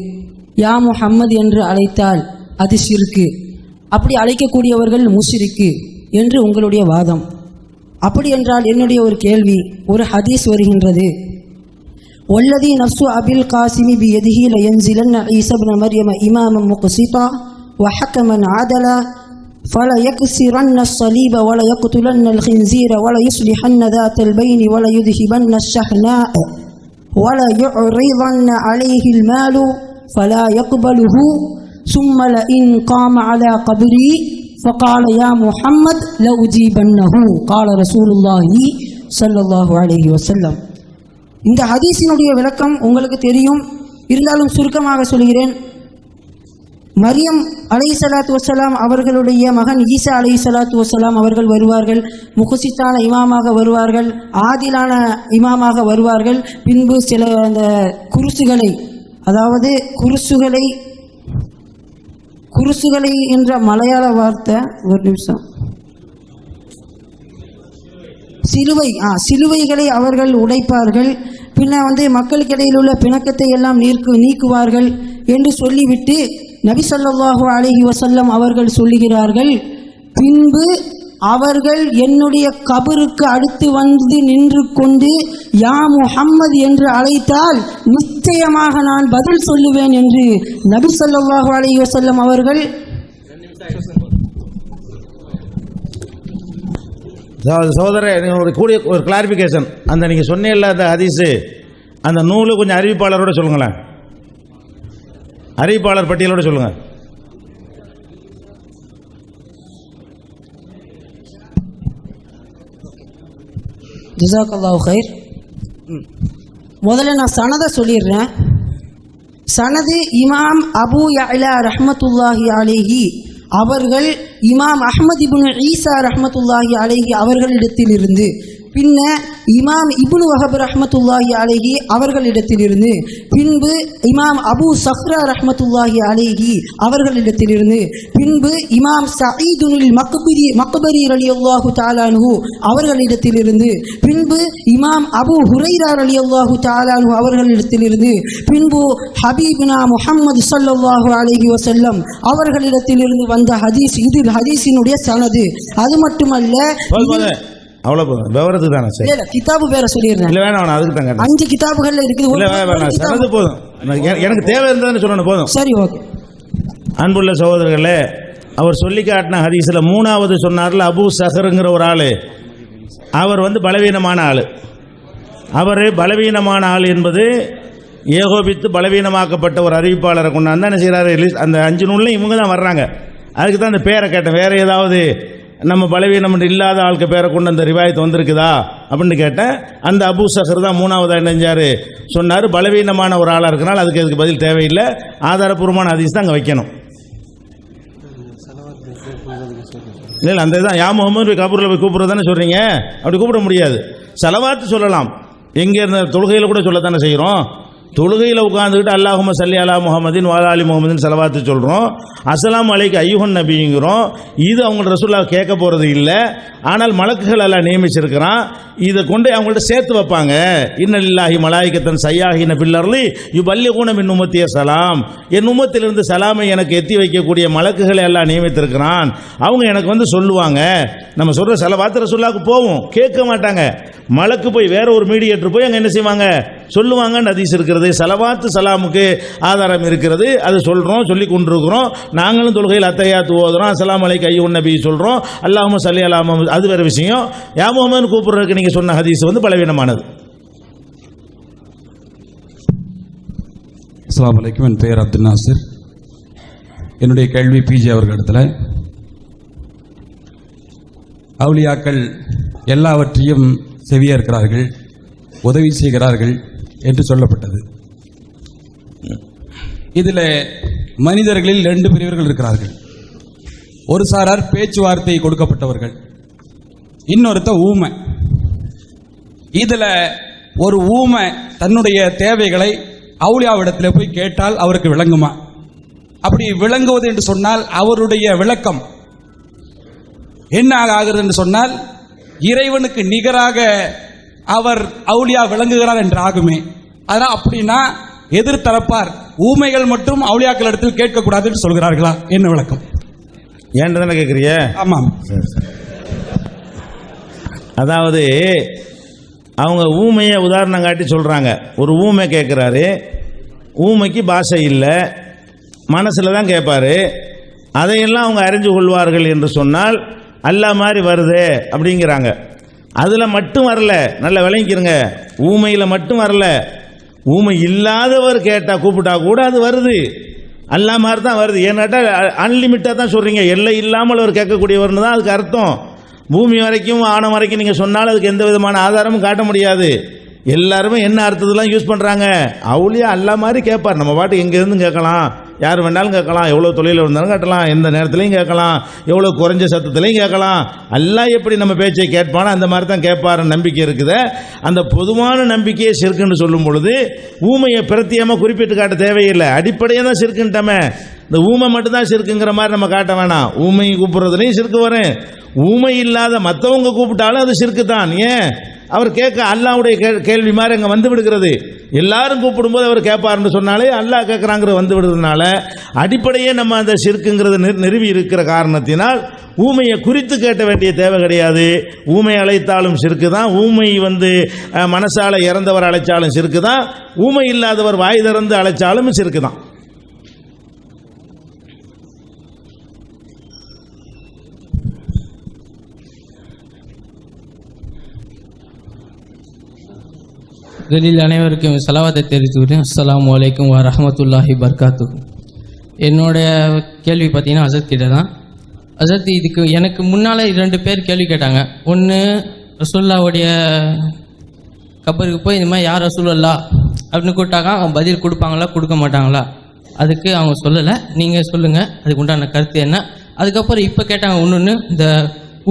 யா முஹம்மது என்று அழைத்தால் அது ஷிர்க்கு, அப்படி அழைக்கக்கூடியவர்கள் முஷ்ரிக்கு என்று உங்களுடைய வாதம். அப்படி என்றால் என்னுடைய ஒரு கேள்வி, ஒரு ஹதீஸ் வருகின்றது, வல்லதி நஃப்சு அபில் காசிமி பியதிஹி லயன்ஸிலன்ன ஈஸா இப்னு மர்யம இமாமன் முக்ஸிதா வஹக்கமன் ஆதலா ஃபல யக்ஸிரன்ன الصليب ولا يقتلن الخنزير ولا يصلحن ذات البين ولا يذهبن الشحناء ولا يعرضن عليه المال فلا يقبله ثم لئن قام على قبري فقال يا محمد لأجيبنه قال رسول الله صلى الله عليه وسلم. இந்த ஹதீஸினுடைய விளக்கம் உங்களுக்கு தெரியும், இருந்தாலும் சுருக்கமாக சொல்கிறேன். மரியம் அலைஹிஸ்ஸலாத்து வஸ்ஸலாம் அவர்களுடைய மகன் ஈசா அலைஹிஸ்ஸலாத்து வஸ்ஸலாம் அவர்கள் வருவார்கள், முக்ஸித்தான இமாமாக வருவார்கள், ஆதிலான இமாமாக வருவார்கள். பின்பு சில அந்த குருசுகளை, அதாவது குருசுகளை என்ற மலையாள வார்த்தை, ஒரு நிமிஷம், சிலுவைகளை அவர்கள் உடைப்பார்கள். பின்ன மக்களுக்கு இடையில் உள்ள பிணக்கத்தை எல்லாம் நீக்குவார்கள் என்று சொல்லிவிட்டு நபி ஸல்லல்லாஹு அலைஹி வஸல்லம் அவர்கள் சொல்லுகிறார்கள், பின்பு அவர்கள் என்னுடைய கபருக்கு அடுத்து வந்து நின்று கொண்டு யா முஹம்மது என்று அழைத்தால் நிச்சயமாக நான் பதில் சொல்லுவேன் என்று நபி ஸல்லல்லாஹு அலைஹி வஸல்லம் அவர்கள். சகோதரர் கூடிய ஒரு கிளாரிஃபிகேஷன், அந்த நீங்கள் சொன்னீங்கல்ல அந்த ஹதீஸு, அந்த நூலு கொஞ்சம் அறிவிப்பாளரோட சொல்லுங்களேன், அறிவிப்பாளர் பட்டியலோட சொல்லுங்கள். ஜிசாக்கல்லாஹு ஹைர். முதல்ல நான் சனதை சொல்லிடுறேன். சனது இமாம் அபு யஅலா ரஹ்மத்துல்லாஹி அலைஹி அவர்கள் இமாம் அஹ்மத் இப்னு ஈசா ரஹ்மத்துல்லாஹி அலைஹி அவர்களிடத்திலிருந்து, பின்ன இமாம் இப்னு வஹப் ரஹ்மத்துல்லாஹி அலைஹி அவர்களிடத்திலிருந்து, பின்பு இமாம் அபு சஹ்ரா ரஹ்மத்துல்லாஹி அலைஹி அவர்களிடத்திலிருந்து, பின்பு இமாம் சயீதுல் மக்பரி ரலியல்லாஹு தஆலா அன்ஹு அவர்களிடத்திலிருந்து, பின்பு இமாம் அபு ஹுரைரா ரலியல்லாஹு தஆலா அன்ஹு அவர்களிடத்திலிருந்து, பின்பு ஹபீபுனா முஹம்மது ஸல்லல்லாஹு அலைஹி வஸல்லம் அவர்களிடத்திலிருந்து வந்த ஹதீஸ். இது ஹதீஸினுடைய சனது. அது மட்டுமல்ல, அவ்வளோ போதும், விவரத்துக்கு தானே சார். இல்ல கிதாபு பேரை சொல்லிடுறேன். இல்லை வேணாம், அதுக்கு தான் கேட்டேன். 5 கிதாபுகள்ல இருக்குது. இல்லை வேணாம், சனது போதும். எனக்கு தேவை இருந்ததுன்னு சொல்லணும், போதும். சரி, ஓகே. அன்புள்ள சகோதரர்களே, அவர் சொல்லி காட்டின ஹதீஸில் 3வது சொன்னார்ல, அபு சஹருங்கிற ஒரு ஆள், அவர் பலவீனமான ஆள். அவர் பலவீனமான ஆள் என்பது ஏகோபித்து பலவீனமாக்கப்பட்ட ஒரு அறிவிப்பாளரை கொண்டாந்து என்ன செய்கிறாரு, அந்த 5 நூலில் இவங்க தான் வர்றாங்க. அதுக்கு தான் அந்த பேரை கேட்டேன். வேறு ஏதாவது நம்ம பலவீனம் இல்லாத ஆளுக்கு பேரை கொண்டு அந்த ரிவாயத்து வந்திருக்குதா அப்படின்னு கேட்டேன். அந்த அபு சஹர் தான் 3வது இணைஞ்சார் சொன்னார். பலவீனமான ஒரு ஆளாக இருக்கனால அதுக்கு பதில் தேவையில்லை, ஆதாரப்பூர்வமான ஹதீஸ் தான் அங்கே வைக்கணும். இல்லை அந்த இதுதான் யா முகமது கபூரில் போய் கூப்பிட்றது தானே சொல்கிறீங்க. அப்படி கூப்பிட முடியாது. சலவாத்து சொல்லலாம், எங்கே இருந்த தொழுகையில் கூட சொல்லத்தானே செய்கிறோம். தொழுகையில் உட்காந்துக்கிட்டு அல்லாஹும்ம ஸல்லி அலா முஹம்மதின் வ அலா ஆலி முஹம்மதின் ஸலவாத்து சொல்கிறோம், அஸ்ஸலாமு அலைக்க ஐயுஹன் நபிங்கிறோம். இது அவங்க ரசூலுல்லாஹ் கேட்க போகிறது இல்லை. ஆனால் மலக்குகள் எல்லாம் நியமிச்சிருக்கிறான், இதை கொண்டு அவங்கள்ட்ட சேர்த்து வைப்பாங்க. இன்னலில்லாஹி மலாயிகத்தன் சையாஹின ஃபில் அர்லி யுபல்லிகுன மின் உம்மத்திய சலாம். என் உம்மத்திலிருந்து சலாமை எனக்கு எத்தி வைக்கக்கூடிய மலக்குகளை எல்லாம் நியமித்திருக்கிறான். அவங்க எனக்கு சொல்லுவாங்க. நம்ம சொல்கிற ஸலவாத்து ரசூலுல்லாஹ்க்கு போவோம், கேட்க மாட்டாங்க. மலக்கு போய் வேற ஒரு மீடியேட்டர் போய் அங்கே என்ன செய்வாங்க, சொல்லுவாங்கன்னு ஹதீஸ் இருக்கிறது. ஸலவாத்து சலாமுக்கு ஆதாரம் இருக்கிறது. அது சொல்கிறோம், சொல்லி கொண்டிருக்கிறோம். நாங்களும் தொழுகையில் அத்தஹியாத்து ஓதுறோம், அஸ்ஸலாமு அலைக்க ஐயுஹன் நபி சொல்கிறோம், அல்லாஹும்ம ஸல்லி அலா முஹம்மது. அது வேறு விஷயம். யா முஹம்மது கூப்பிட்றதுக்கு நீங்கள் சொன்ன ஹதீஸ் பலவீனமானது. அஸ்ஸலாமு அலைக்கும். என் பெயர் அப்துல் நாசிர். என்னுடைய கேள்வி பிஜே அவர்களிடத்தில், அவுலியாக்கள் எல்லாவற்றையும் செவியேற்கிறார்கள், உதவி செய்கிறார்கள் என்று சொல்லப்பட்டது. இதில் மனிதர்களில் 2 பிரிவர்கள் இருக்கிறார்கள். ஒரு சாரார் பேச்சுவார்த்தை கொடுக்கப்பட்டவர்கள், இன்னொருத்த ஊமை. இதில் ஒரு ஊமை தன்னுடைய தேவைகளை அவுலியாவிடத்தில் போய் கேட்டால் அவருக்கு விளங்குமா? அப்படி விளங்குவது என்று சொன்னால் அவருடைய விளக்கம் என்ன ஆகிறது என்று சொன்னால், இறைவனுக்கு நிகராக அவர் அவுலியா விளங்குகிறார் என்று ஆகுமே. அதனால் அப்படின்னா எதிர்த்தரப்பார் ஊமைகள் மட்டும் அவுலியாக்கள் இடத்தில் கேட்கக்கூடாது என்று சொல்கிறார்களா? என்ன விளக்கம்? ஏன் தானே கேட்குறிய? ஆமாம். அதாவது அவங்க ஊமையை உதாரணம் காட்டி சொல்கிறாங்க. ஒரு ஊமை கேட்குறாரு, ஊமைக்கு பாஷை இல்லை, மனசில் தான் கேட்பாரு. அதையெல்லாம் அவங்க அறிஞ்சு கொள்வார்கள் என்று சொன்னால் அல்லாஹ் மாதிரி வருது அப்படிங்கிறாங்க. அதில் மட்டும் வரல, நல்லா விளங்கிக்கிறங்க. ஊமையில் மட்டும் வரல, ஊமை இல்லாதவர் கேட்டால் கூப்பிட்டா கூட அது வருது, அல்லாஹ் மாதிரி தான் வருது. ஏன்னாட்டா அன்லிமிட்டாக தான் சொல்கிறீங்க, எல்லை இல்லாமல் அவர் கேட்கக்கூடியவர்னு தான் அதுக்கு அர்த்தம். பூமி வரைக்கும் ஆணம் வரைக்கும் நீங்கள் சொன்னாலும் அதுக்கு எந்த விதமான ஆதாரமும் காட்ட முடியாது. எல்லாருமே என்ன அர்த்தத்தெல்லாம் யூஸ் பண்ணுறாங்க, அவுலியா அல்லாஹ் மாதிரி கேட்பார். நம்ம பாட்டு எங்கேருந்து கேட்கலாம், யார் வேணாலும் கேட்கலாம், எவ்வளோ தொழில் இருந்தாலும் கேட்கலாம், எந்த நேரத்துலையும் கேட்கலாம், எவ்வளோ குறைஞ்ச சத்தத்துலையும் கேட்கலாம். அல்லாஹ் எப்படி நம்ம பேச்சை கேட்பானோ அந்த மாதிரி தான் கேட்பாருன்னு நம்பிக்கை இருக்குது. அந்த பொதுவான நம்பிக்கையை சிறுக்குன்னு சொல்லும் பொழுது ஊமையை பிரத்தியமாக குறிப்பிட்டு காட்ட தேவையில்லை, அடிப்படையாக தான் சிறுக்குன்ட்டமே. இந்த ஊமை மட்டும்தான் சிறுக்குங்கிற மாதிரி நம்ம காட்ட வேணாம். ஊமை கூப்பிட்றதுலையும் சிறுக்கு வரும், ஊமை இல்லாத மற்றவங்க கூப்பிட்டாலும் அது சிறுக்கு தான். ஏன் அவர் கேட்க அல்லாஹ்வுடைய கேள்வி மாதிரி அங்கே வந்து விடுகிறது. எல்லாரும் கூப்பிடும்போது அவர் கேட்பார்னு சொன்னாலே அல்லாஹ் கேட்குறாங்கிறது வந்து விடுறதுனால அடிப்படையே நம்ம அந்த சிறுக்குங்கிறது நிறுவி இருக்கிற காரணத்தினால் ஊமையை குறித்து கேட்ட வேண்டிய தேவை கிடையாது. ஊமை அழைத்தாலும் சிறுக்கு தான், ஊமை மனசால இறந்தவர் அழைச்சாலும் சிறுக்கு தான், ஊமை இல்லாதவர் வாய் திறந்து அழைச்சாலும் சிறுக்கு தான். முதலில் அனைவருக்கும் ஸலவாத்தை தெரிவித்துக்கிறேன். அஸ்ஸலாமு அலைக்கும் வ ரஹ்மத்துல்லாஹி பர்காத்துஹு. என்னோடைய கேள்வி பார்த்தீங்கன்னா அசத் கிட்ட தான். அசத், இதுக்கு எனக்கு முன்னால் 2 பேர் கேள்வி கேட்டாங்க. ஒன்று ரசூல்லாவுடைய கபருக்கு போய் இந்த மாதிரி யார் ரசூலுல்லா அப்படின்னு கூப்பிட்டாங்க, அவங்க பதில் கொடுப்பாங்களா கொடுக்க மாட்டாங்களா? அதுக்கு அவங்க சொல்லலை, நீங்கள் சொல்லுங்கள் அதுக்கு உண்டான கருத்து என்ன. அதுக்கப்புறம் இப்போ கேட்டாங்க ஒன்று இந்த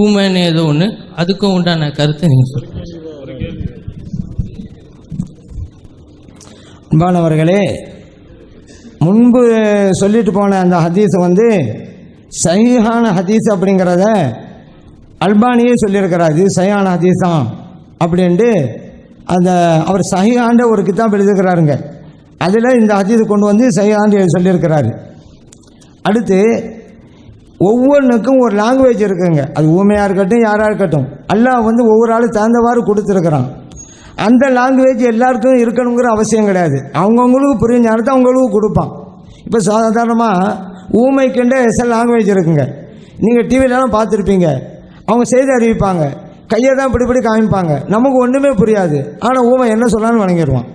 ஊமைன்னு ஏதோ ஒன்று, அதுக்கும் உண்டான கருத்து நீங்கள் சொல்லுங்கள். அன்பானவர்களே, முன்பு சொல்லிட்டு போன அந்த ஹதீஸ் வந்து சஹீஹான ஹதீஸ் அப்படிங்கிறத அல்பானியே சொல்லியிருக்கிறார். இது சஹீஹான ஹதீஸ் தான் அப்படின்ட்டு அந்த அவர் சஹீஹான்ற ஒரு கிதாப் எழுதியிருக்கிறாருங்க. அதில் இந்த ஹதீஸ் கொண்டு வந்து சஹீஹான்னு சொல்லியிருக்கிறாரு. அடுத்து ஒவ்வொன்றுக்கும் ஒரு லாங்குவேஜ் இருக்குங்க. அது ஊமையாக இருக்கட்டும் யாராக இருக்கட்டும், அல்லாஹ் வந்து ஒவ்வொரு ஆளும் தகுந்தவாறு கொடுத்துருக்குறான். அந்த லாங்குவேஜ் எல்லாருக்கும் இருக்கணுங்கிற அவசியம் கிடையாது. அவங்கவுங்களுக்கு புரிஞ்ச நேரத்தை அவங்களுக்கு கொடுப்பான். இப்போ சாதாரணமாக ஊமைக்குண்டே சில லாங்குவேஜ் இருக்குங்க. நீங்கள் டிவிலலாம் பார்த்துருப்பீங்க. அவங்க செய்தி அறிவிப்பாங்க, கையை தான் இப்படி காமிப்பாங்க, நமக்கு ஒன்றுமே புரியாது. ஆனால் ஊமை என்ன சொல்லான்னு வணங்கிடுவான்.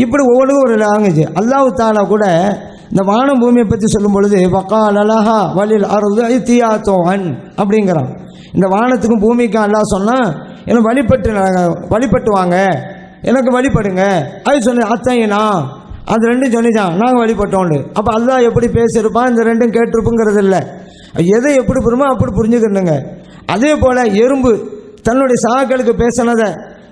இப்படி ஒவ்வொன்றுக்கும் ஒரு லாங்குவேஜ். அல்லாஹ் தாலா கூட இந்த வானம் பூமியை பற்றி சொல்லும் பொழுது வக்கால் அலஹா வலில் அருள் தீயாத்தோன் அப்படிங்கிறான். இந்த வானத்துக்கும் பூமிக்கும் அல்லாஹ் சொன்னால் எனக்கு வழிபட்டு வாங்க, எனக்கு வழிபடுங்க. அது சொன்ன அத்தையினா அது ரெண்டும் சொன்னிச்சான், நாங்கள் வழிபட்டோண்டு. அப்போ அல்லாஹ் எப்படி பேசியிருப்பான், இந்த ரெண்டும் கேட்டிருப்புங்கிறது இல்லை. எதை எப்படி புரியுமோ அப்படி புரிஞ்சுக்கணுங்க. அதே போல் எறும்பு தன்னுடைய சகாக்களுக்கு பேசினதை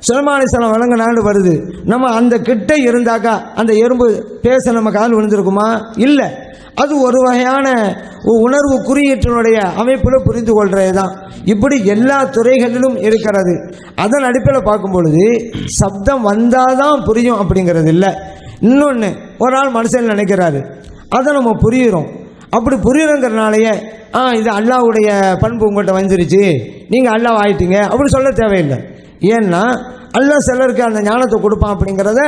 சுலைமான் அலைஹிஸ்ஸலாம் வழங்கினான்னு வருது. நம்ம அந்த கிட்ட இருந்தாக்கா அந்த எறும்பு பேச நம்ம கால் விழுந்திருக்குமா? இல்லை. அது ஒரு வகையான உணர்வு குறியீட்டினுடைய அமைப்பில் புரிந்து கொள்றது தான். இப்படி எல்லா துறைகளிலும் இருக்கிறது. அதன் அடிப்படையில் பார்க்கும் பொழுது சப்தம் வந்தால் தான் புரியும் அப்படிங்கிறது இல்லை. இன்னொன்று, ஒரு ஆள் மனுஷன் நினைக்கிறாரு, அதை நம்ம புரிகிறோம். அப்படி புரியுறங்கிறனாலேயே இது அல்லாஹ்வுடைய பண்பு உங்கள்கிட்ட வந்துருச்சு, நீங்கள் அல்லாஹ் ஆயிட்டீங்க அப்படின்னு சொல்ல தேவையில்லை. ஏன்னா அல்லாஹ் சிலருக்கு அந்த ஞானத்தை கொடுப்பான் அப்படிங்கிறத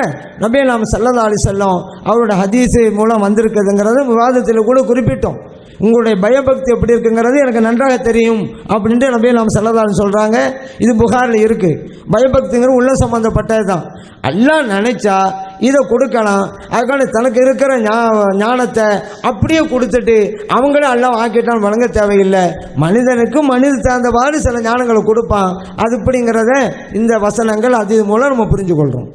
நபி நாம் ஸல்லல்லாஹு அலைஹி வஸல்லம் அவரோட ஹதீஸ் மூலம் வந்திருக்குதுங்கிறத விவாதத்தில் கூட குறிப்பிட்டோம். உங்களுடைய பயபக்தி எப்படி இருக்குங்கிறது எனக்கு நன்றாக தெரியும் அப்படின்ட்டு நபி நாம் ஸல்லல்லாஹு அலைஹி சொல்கிறாங்க. இது புகாரில் இருக்குது. பயபக்திங்கிற உள்ள சம்மந்தப்பட்டது தான். அல்லாஹ் நினைச்சா இதை கொடுக்கலாம். அதுக்கான தனக்கு இருக்கிற ஞானத்தை அப்படியே கொடுத்துட்டு அவங்களே அல்லாஹ் ஆக்கிட்டான் வழங்க தேவையில்லை. மனிதனுக்கு மனித தகுந்தவாறு சில ஞானங்களை கொடுப்பான். அது இப்படிங்கிறத இந்த வசனங்கள் அது மூலம் நம்ம புரிஞ்சு கொள்கிறோம்.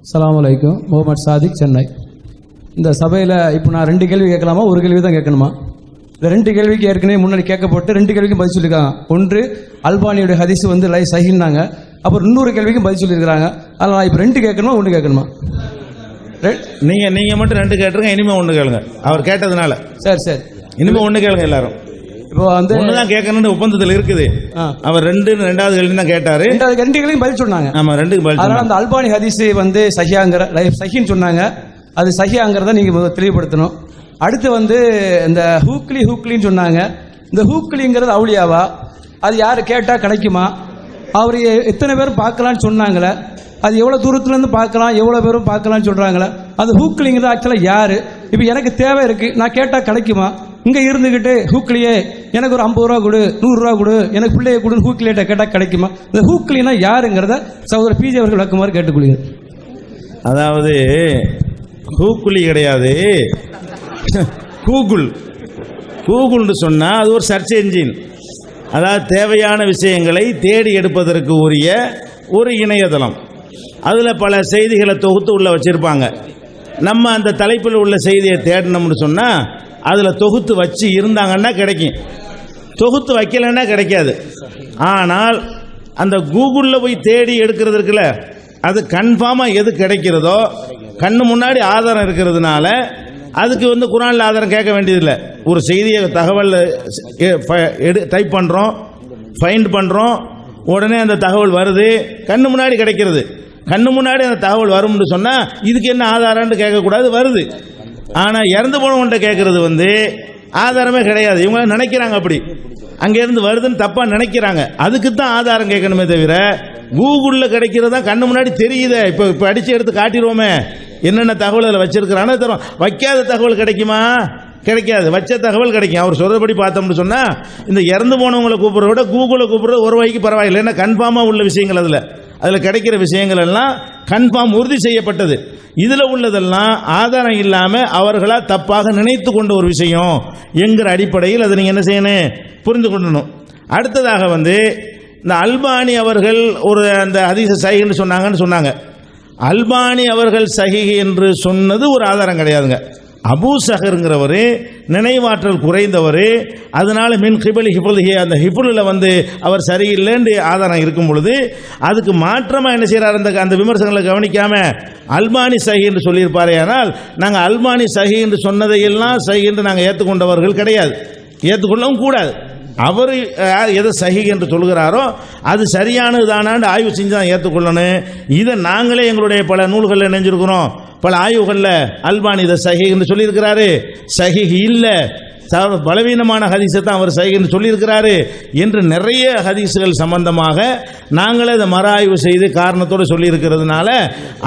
அஸ்ஸலாமு அலைக்கும். முகமது சாதிக், சென்னை. இந்த சபையில் இப்போ நான் 2 கேள்வி கேட்கலாமா, ஒரு கேள்வி தான் கேட்கணுமா? இந்த 2 கேள்விக்கு ஏற்கனவே முன்னாடி கேட்கப்பட்டு 2 கேள்விக்கும் பதில் சொல்லியிருக்காங்க. ஒன்று அல்பானியோட ஹதீஸ் வந்து சஹீஹ்னாங்க. அப்புறம் இன்னொரு கேள்விக்கும் பதில் சொல்லியிருக்கிறாங்க. அதில் நான் இப்போ 2 கேட்கணுமா, 1 கேட்கணுமா? நீங்கள் மட்டும் 2 கேட்டுருங்க, இனிமேல் 1 கேளுங்க. அவர் கேட்டதுனால சரி இனிமேல் 1 கேளுங்க. எல்லாரும் இப்போ வந்து 1 தான் கேட்கணும்னு ஒப்பந்தத்தில் இருக்குது. அவர் 2வது கேள்வி தான் கேட்டாரு. 2 கேள்வியும் பதில் சொன்னாங்க. ஆமா, 2க்கு பதில். அதனால அந்த அல்பானி ஹதீஸ் வந்து சஹீன்னு சொன்னாங்க. அது சஹியாங்கிறத நீங்க தெளிவுபடுத்தணும். அடுத்து வந்து இந்த ஹூக்லின்னு சொன்னாங்க. இந்த ஹூக்லிங்கிறது அவுலியாவா? அது யாரு கேட்டா கிடைக்குமா? அவர் எத்தனை பேரும் பார்க்கலான்னு சொன்னாங்களே, அது எவ்வளோ தூரத்துலேருந்து பார்க்கலாம், எவ்வளோ பேரும் பார்க்கலான்னு சொல்கிறாங்களே, அது ஹூக்லிங்கிறது ஆக்சுவலாக யார்? இப்போ எனக்கு தேவை இருக்குது, நான் கேட்டால் கிடைக்குமா? இங்கே இருந்துக்கிட்டு ஹூக்லியே எனக்கு ஒரு 50 ரூபா கொடு, 100 ரூபா கொடு, எனக்கு பிள்ளைய கொடுன்னு ஹூக்லியிட்ட கேட்டால் கிடைக்குமா? இந்த ஹூக்லினா யாருங்கிறத சகோதரர் பிஜே அவர்கள் விளக்குமாறு கேட்டுக்கொள்கிறேன். அதாவது ஹூக்குலி கிடையாது, கூகுள்னு சொன்னால் அது ஒரு சர்ச் என்ஜின். அதாவது தேவையான விஷயங்களை தேடி எடுப்பதற்கு உரிய ஒரு இணையதளம். அதில் பல செய்திகளை தொகுத்து உள்ளே வச்சுருப்பாங்க. நம்ம அந்த தலைப்பில் உள்ள செய்தியை தேடணும்னு சொன்னால் அதில் தொகுத்து வச்சு இருந்தாங்கன்னா கிடைக்கும், தொகுத்து வைக்கலைன்னா கிடைக்காது. ஆனால் அந்த கூகுளில் போய் தேடி எடுக்கிறது இருக்குல்ல, அது கன்ஃபார்மாக எது கிடைக்கிறதோ கண்ணு முன்னாடி ஆதாரம் இருக்கிறதுனால அதுக்கு வந்து குர்ஆனில் ஆதாரம் கேட்க வேண்டியதில்லை. ஒரு செய்தியை தகவல் டைப் பண்ணுறோம், ஃபைண்ட் பண்ணுறோம், உடனே அந்த தகவல் வருது, கண்ணு முன்னாடி கிடைக்கிறது. கண்ணு முன்னாடி அந்த தகவல் வரும்னு சொன்னால் இதுக்கு என்ன ஆதாரம்னு கேட்கக்கூடாது, வருது. ஆனால் இறந்து போனவன்கிட்ட கேட்குறது வந்து ஆதாரமே கிடையாது. இவங்க நினைக்கிறாங்க அப்படி, அங்கேருந்து வருதுன்னு தப்பாக நினைக்கிறாங்க. அதுக்கு தான் ஆதாரம் கேட்கணுமே தவிர கூகுளில் கிடைக்கிறதா கண்ணு முன்னாடி தெரியுதே. இப்போ அடித்து எடுத்து காட்டிடுவோமே என்னென்ன தகவல் அதில் வச்சிருக்கிறானே தரும். வைக்காத தகவல் கிடைக்குமா? கிடைக்காது. வச்ச தகவல் கிடைக்கும். அவர் சொல்றபடி பார்த்தோம்னு சொன்னால் இந்த இறந்து போனவங்களை கூப்பிட்றத விட கூகுளில் கூப்பிட்றது ஒரு வகைக்கு பரவாயில்லை. ஏன்னா கன்ஃபார்மாக உள்ள விஷயங்கள் அதில் கிடைக்கிற விஷயங்கள் எல்லாம் கன்ஃபார்ம் உறுதி செய்யப்பட்டது. இதில் உள்ளதெல்லாம் ஆதாரம் இல்லாமல் அவர்களாக தப்பாக நினைத்து கொண்ட ஒரு விஷயம் என்கிற அடிப்படையில் அதை நீங்கள் என்ன செய்யணும், புரிந்து கொள்ளணும். அடுத்ததாக இந்த அல்பானி அவர்கள் ஒரு அந்த ஹதீஸ சஹீஹ்னு சொன்னாங்க. அல்பானி அவர்கள் சஹீஹ் என்று சொன்னது ஒரு ஆதாரம் கிடையாதுங்க. அபூ ஸஹர்ங்கிறவர் நினைவாற்றல் குறைந்தவர், அதனால மின் ஹிபலி ஹிபுல்ஹி அந்த ஹிபுலில் அவர் சரியில்லைன்னு ஆதாரம் இருக்கும் பொழுது அதுக்கு மாற்றமாக என்ன செய்கிறார், அந்த விமர்சனங்களை கவனிக்காம அல்பானி சஹீஹ் என்று சொல்லியிருப்பாரே. ஆனால் நாங்கள் அல்பானி சஹீஹ் என்று சொன்னதையெல்லாம் சஹீஹ் என்று நாங்கள் ஏற்றுக்கொண்டவர்கள் கிடையாது, ஏற்றுக்கொள்ளவும் கூடாது. அவர் எதை சஹீஹ் என்று சொல்கிறாரோ அது சரியானது தானான்னு ஆய்வு செஞ்சு தான் ஏற்றுக்கொள்ளணும். இதை நாங்களே எங்களுடைய பல நூல்களில் நினைஞ்சிருக்கிறோம், பல ஆய்வுகளில் அல்பானி இதை சஹீஹ் என்று சொல்லியிருக்கிறாரு, சஹீஹ் இல்லை பலவீனமான ஹதீஸை தான் அவர் சஹீஹ் என்று சொல்லியிருக்கிறாரு என்று நிறைய ஹதீஸுகள் சம்பந்தமாக நாங்களே அதை மறாய்வு செய்து காரணத்தோடு சொல்லியிருக்கிறதுனால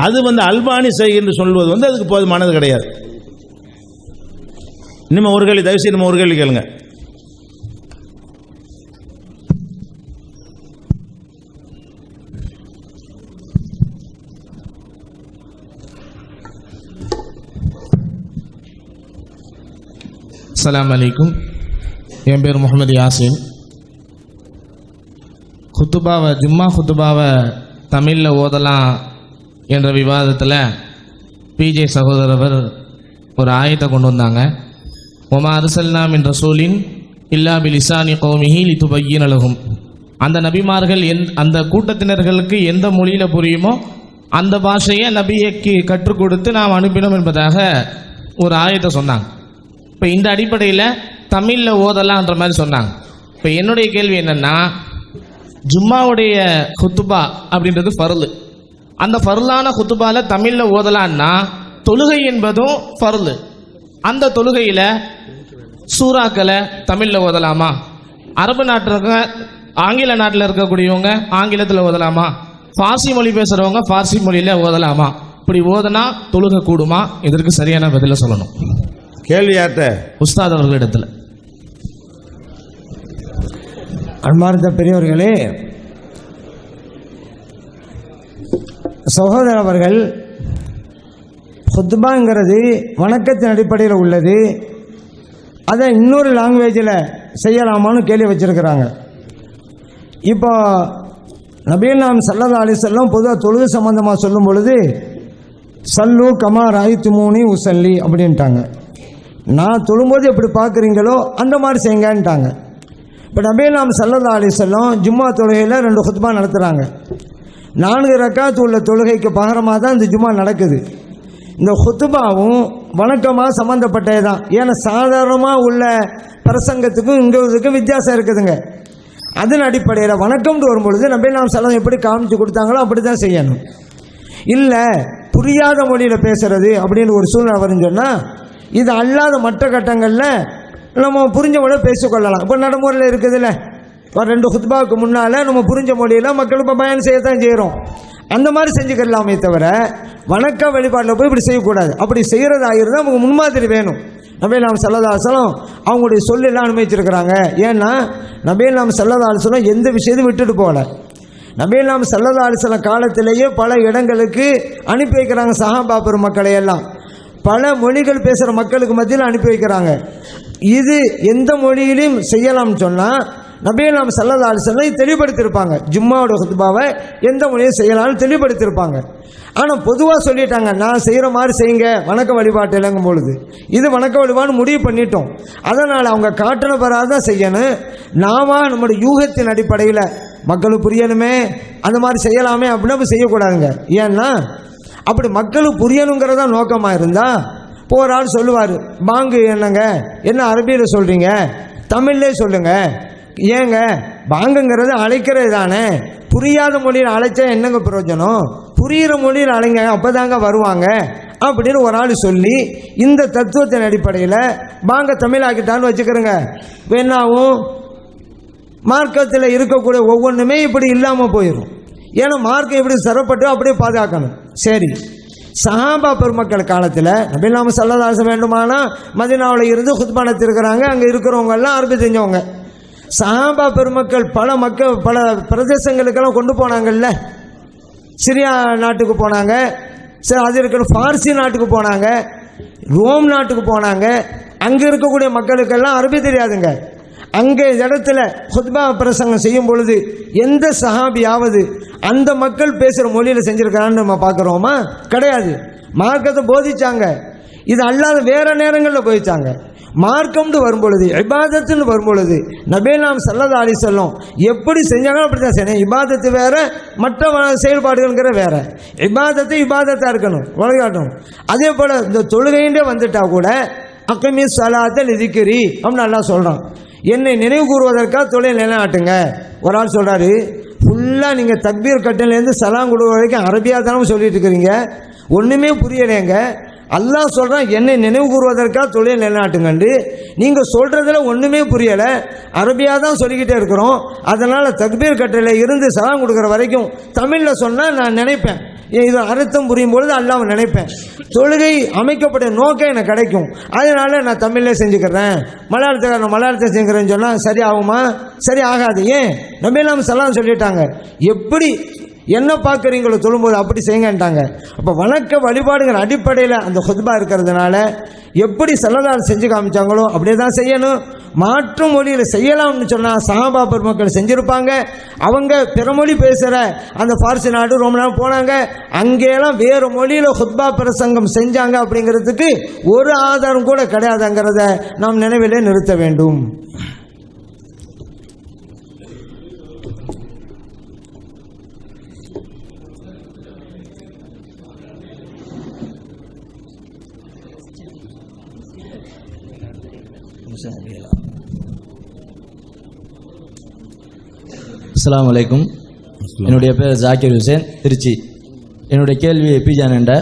அது அல்பானி சஹீஹ் என்று சொல்வது அதுக்கு போதுமானது கிடையாது. இனிமே ஒரு கேள்வி, தயவுசெய்து நம்ம ஒரு கேள்வி கேளுங்க. அஸ்ஸலாமு அலைக்கும். என் பேர் முகமது யாசின். ஜும்மா குத்துபாவை தமிழில் ஓதலாம் என்ற விவாதத்தில் பிஜே சகோதரர் ஒரு ஆயத்தை கொண்டு வந்தாங்க. ஒமா அர்சல்னா மின் ரசூலின் இல்லா பிலிசானி கௌமிஹி லிதுபய்யின லஹும். அந்த நபிமார்கள் அந்த கூட்டத்தினர்களுக்கு எந்த மொழியில் புரியுமோ அந்த பாஷையை நபியைக்கு கற்றுக் கொடுத்து நாம் அனுப்பினோம் என்பதாக ஒரு ஆயத்தை சொன்னாங்க. இப்போ இந்த அடிப்படையில் தமிழில் ஓதலான்ற மாதிரி சொன்னாங்க. இப்போ என்னுடைய கேள்வி என்னென்னா, ஜும்மாவுடைய குத்துபா அப்படின்றது ஃபர்லு. அந்த ஃபர்லான குத்துபாவில் தமிழில் ஓதலான்னா தொழுகை என்பதும் ஃபர்லு. அந்த தொழுகையில் சூறாக்களை தமிழில் ஓதலாமா? அரபு நாட்டில் இருக்க ஆங்கில நாட்டில் இருக்கக்கூடியவங்க ஆங்கிலத்தில் ஓதலாமா? ஃபார்சி மொழி பேசுகிறவங்க ஃபார்சி மொழியில் ஓதலாமா? இப்படி ஓதனா தொழுகை கூடுமா? இதற்கு சரியான பதிலை சொல்லணும். கேள்வி யார்கிட்ட? உஸ்தாத் அவர்களிடத்தில். அன்பார்ந்த பெரியவர்களே, சகோதரர் அவர்கள் குத்பாங்கிறது வணக்கத்தின் அடிப்படையில் உள்ளது, அதை இன்னொரு லாங்குவேஜில் செய்யலாமான்னு கேள்வி வச்சிருக்கிறாங்க. இப்போ நபிகள் நாயகம் ஸல்லல்லாஹு அலைஹி வஸல்லம் பொதுவாக தொழுகை சம்பந்தமாக சொல்லும் பொழுது சல்லு கமா ராய்த்துமூனி உசல்லி அப்படின்ட்டாங்க. நான் தொழும்போது எப்படி பார்க்குறீங்களோ அந்த மாதிரி செய்யுங்கன்ட்டாங்க. இப்போ நபிகள் நாயகம் ஸல்லல்லாஹு அலைஹி வஸல்லம் ஜும்மா தொழுகையில் 2 குத்பா நடத்துகிறாங்க. 4 ரக்காத் உள்ள தொழுகைக்கு பகரமாக தான் இந்த ஜும்மா நடக்குது. இந்த குத்துபாவும் வணக்கமாக சம்மந்தப்பட்டது தான். ஏன்னா சாதாரணமாக உள்ள பிரசங்கத்துக்கும் இங்கிறதுக்கும் வித்தியாசம் இருக்குதுங்க. அதன் அடிப்படையில் வணக்கம்னு வரும்பொழுது நபிகள் நாயகம் ஸல்லல்லாஹு அலைஹி வஸல்லம் எப்படி காமிச்சு கொடுத்தாங்களோ அப்படி தான் செய்யணும். இல்லை புரியாத மொழியில் பேசுறது அப்படின்னு ஒரு சூழ்நிலை வரும்னு சொன்னால் இது அல்லாத மற்ற கட்டங்களில் நம்ம புரிஞ்ச மொழியை பேசிக்கொள்ளலாம். இப்போ நடைமுறையில் இருக்குதுல்ல, ஒரு 2 குத்பாவுக்கு முன்னால் நம்ம புரிஞ்ச மொழியில் மக்கள் இப்போ பயன் செய்யத்தான் செய்கிறோம். அந்த மாதிரி செஞ்சுக்கலாமே தவிர வணக்க வழிபாட்டில் போய் இப்படி செய்யக்கூடாது. அப்படி செய்கிறதா இருந்தால் நமக்கு முன்மாதிரி வேணும். நபிகள் நாயகம் ஸல்லல்லாஹு அலைஹி வஸல்லம் அவங்களுடைய சொல்லெல்லாம் அனுமதிச்சிருக்கிறாங்க. ஏன்னா நபிகள் நாயகம் ஸல்லல்லாஹு அலைஹி வஸல்லம் எந்த விஷயத்தையும் விட்டுட்டு போகல. நபிகள் நாயகம் ஸல்லல்லாஹு அலைஹி வஸல்லம் காலத்திலேயே பல இடங்களுக்கு அனுப்பி வைக்கிறாங்க. சஹாபா பெருமக்களை எல்லாம் பல மொழிகள் பேசுகிற மக்களுக்கு மத்தியில் அனுப்பி வைக்கிறாங்க. இது எந்த மொழியிலையும் செய்யலாம்னு சொன்னால் நபிகள் நாயகம் ஸல்லல்லாஹு அலைஹி வஸல்லம் தெளிவுபடுத்தியிருப்பாங்க. ஜும்மாவோட குத்பாவை எந்த மொழியை செய்யலாம்னு தெளிவுபடுத்தியிருப்பாங்க. ஆனால் பொதுவாக சொல்லிட்டாங்க, நான் செய்கிற மாதிரி செய்யுங்க வணக்க வழிபாட்டு இல்லைங்கும் பொழுது இது வணக்க வழிபாடு முடிவு பண்ணிட்டோம். அதனால் அவங்க காட்டின பிறகு தான் செய்யணும். நாம நம்முடைய யூகத்தின் அடிப்படையில் மக்களுக்கு புரியணுமே அந்த மாதிரி செய்யலாமே அப்படின்னு செய்யக்கூடாதுங்க. ஏன்னா அப்படி மக்களுக்கு புரியணுங்கிறதா நோக்கமாக இருந்தால் இப்போ ஒரு ஆள் சொல்லுவார், பாங்கு என்னங்க, என்ன அரபியில் சொல்கிறீங்க, தமிழ்லே சொல்லுங்கள். ஏங்க பாங்குங்கிறது அழைக்கிறது தானே, புரியாத மொழியில் அழைச்சா என்னங்க பிரயோஜனம், புரிகிற மொழியில் அழைங்க அப்போ தாங்க வருவாங்க அப்படின்னு ஒரு ஆள் சொல்லி இந்த தத்துவத்தின் அடிப்படையில் பாங்க தமிழாக்கிட்டான்னு வச்சுக்கிறோங்க. வேணாவும் மார்க்கத்தில் இருக்கக்கூடிய ஒவ்வொன்றுமே இப்படி இல்லாமல் போயிடும். ஏன்னா மார்க்கம் எப்படி சிறப்பட்டு அப்படியே பாதுகாக்கணும். சரி, சஹாபா பெருமக்கள் காலத்தில் நபி நாம ஸல்லல்லாஹு அலைஹி வஸல்லம் வேண்டுமானா மதீனாவில் இருந்து குத்பா நடத்திருக்கிறாங்க. அங்கே இருக்கிறவங்க எல்லாம் அரபி தெரிஞ்சவங்க. சஹாபா பெருமக்கள் பல பிரதேசங்களுக்கெல்லாம் கொண்டு போனாங்கல்ல. சிரியா நாட்டுக்கு போனாங்க, சரி அது இருக்கிற பார்சி நாட்டுக்கு போனாங்க, ரோம் நாட்டுக்கு போனாங்க. அங்கே இருக்கக்கூடிய மக்களுக்கெல்லாம் அரபி தெரியாதுங்க. அங்கே இடத்துல ஹுத்பா பிரசங்கம் செய்யும் பொழுது எந்த சஹாபியாவது அந்த மக்கள் பேசுகிற மொழியில் செஞ்சுருக்கான்னு நம்ம பார்க்குறோமா? கிடையாது. மார்க்கத்தை போதிச்சாங்க. இது அல்லாத வேற நேரங்களில் போதிச்சாங்க. மார்க்கம்னு வரும்பொழுது, இபாதத்துன்னு வரும்பொழுது நபி நாம் ஸல்லல்லாஹு அலைஹி வஸல்லம் எப்படி செஞ்சாங்களோ அப்படி தான் செய்யணும். இபாதத்து வேற, மற்ற செயல்பாடுகள்ங்கிற வேற. இபாதத்தாக இருக்கணும், வழிகாட்டணும். அதே போல் இந்த தொழுகைண்டே வந்துட்டா கூட அக்மி ஸலாத்த லிதிக்ரி அப்படின்னு அல்லாஹ் சொல்கிறான். என்னை நினைவு கூறுவதற்காக தொழில் நிலைநாட்டுங்க. ஒரு ஆள் சொல்கிறாரு, ஃபுல்லாக நீங்கள் தக்பீர் கட்டலேருந்து சலாம் கொடுக்குற வரைக்கும் அரபியாக தானே சொல்லிட்டு இருக்கிறீங்க, ஒன்றுமே புரியலைங்க. அல்லாஹ் சொல்கிறான் என்னை நினைவு கூறுவதற்காக தொழில் நிலைநாட்டுங்கண்டு. நீங்கள் சொல்கிறதுல ஒன்றுமே புரியலை, அரபியாக தான் சொல்லிக்கிட்டே இருக்கிறோம். அதனால் தக்பீர் கட்டளை இருந்து சலாம் கொடுக்குற வரைக்கும் தமிழில் சொன்னால் நான் நினைப்பேன், இது அர்த்தம் புரியும் பொழுது அல்லாஹ் நினைப்பேன். தொழுகை அமைக்கப்பட்ட நோக்கம் எனக்கு கிடைக்கும். அதனால நான் தமிழ்லே செஞ்சுக்கிறேன். மலையாளத்தை செஞ்சுக்கிறேன்னு சொன்னால் சரி ஆகுமா? சரி ஆகாது. ஏன்? நபி நாம் ஸல்லல்லாஹு சொல்லிட்டாங்க, எப்படி என்ன பார்க்குறீங்களோ தொழும்போது அப்படி செய்யுங்கன்ட்டாங்க. அப்போ வணக்க வழிபாடுங்கிற அடிப்படையில் அந்த ஹுத்பா இருக்கிறதுனால எப்படி ஸல்லல்லாஹு செஞ்சு காமிச்சாங்களோ அப்படியே தான் செய்யணும். மாற்று மொழியில் செய்யலாம்னு சொன்னால் சஹாபா பெருமக்கள் செஞ்சுருப்பாங்க. அவங்க பிற மொழி பேசுகிற அந்த பார்சி நாடு, ரோம் நாடு போனாங்க. அங்கேலாம் வேறு மொழியில் ஹுத்பா பிரசங்கம் செஞ்சாங்க அப்படிங்கிறதுக்கு ஒரு ஆதாரம் கூட கிடையாதுங்கிறத நாம் நினைவிலே நிறுத்த வேண்டும். அஸ்ஸலாமு அலைக்கும். என்னுடைய பேர் ஜாக்கிர் ஹுசேன், திருச்சி. என்னுடைய கேள்வி பிஜானண்ட.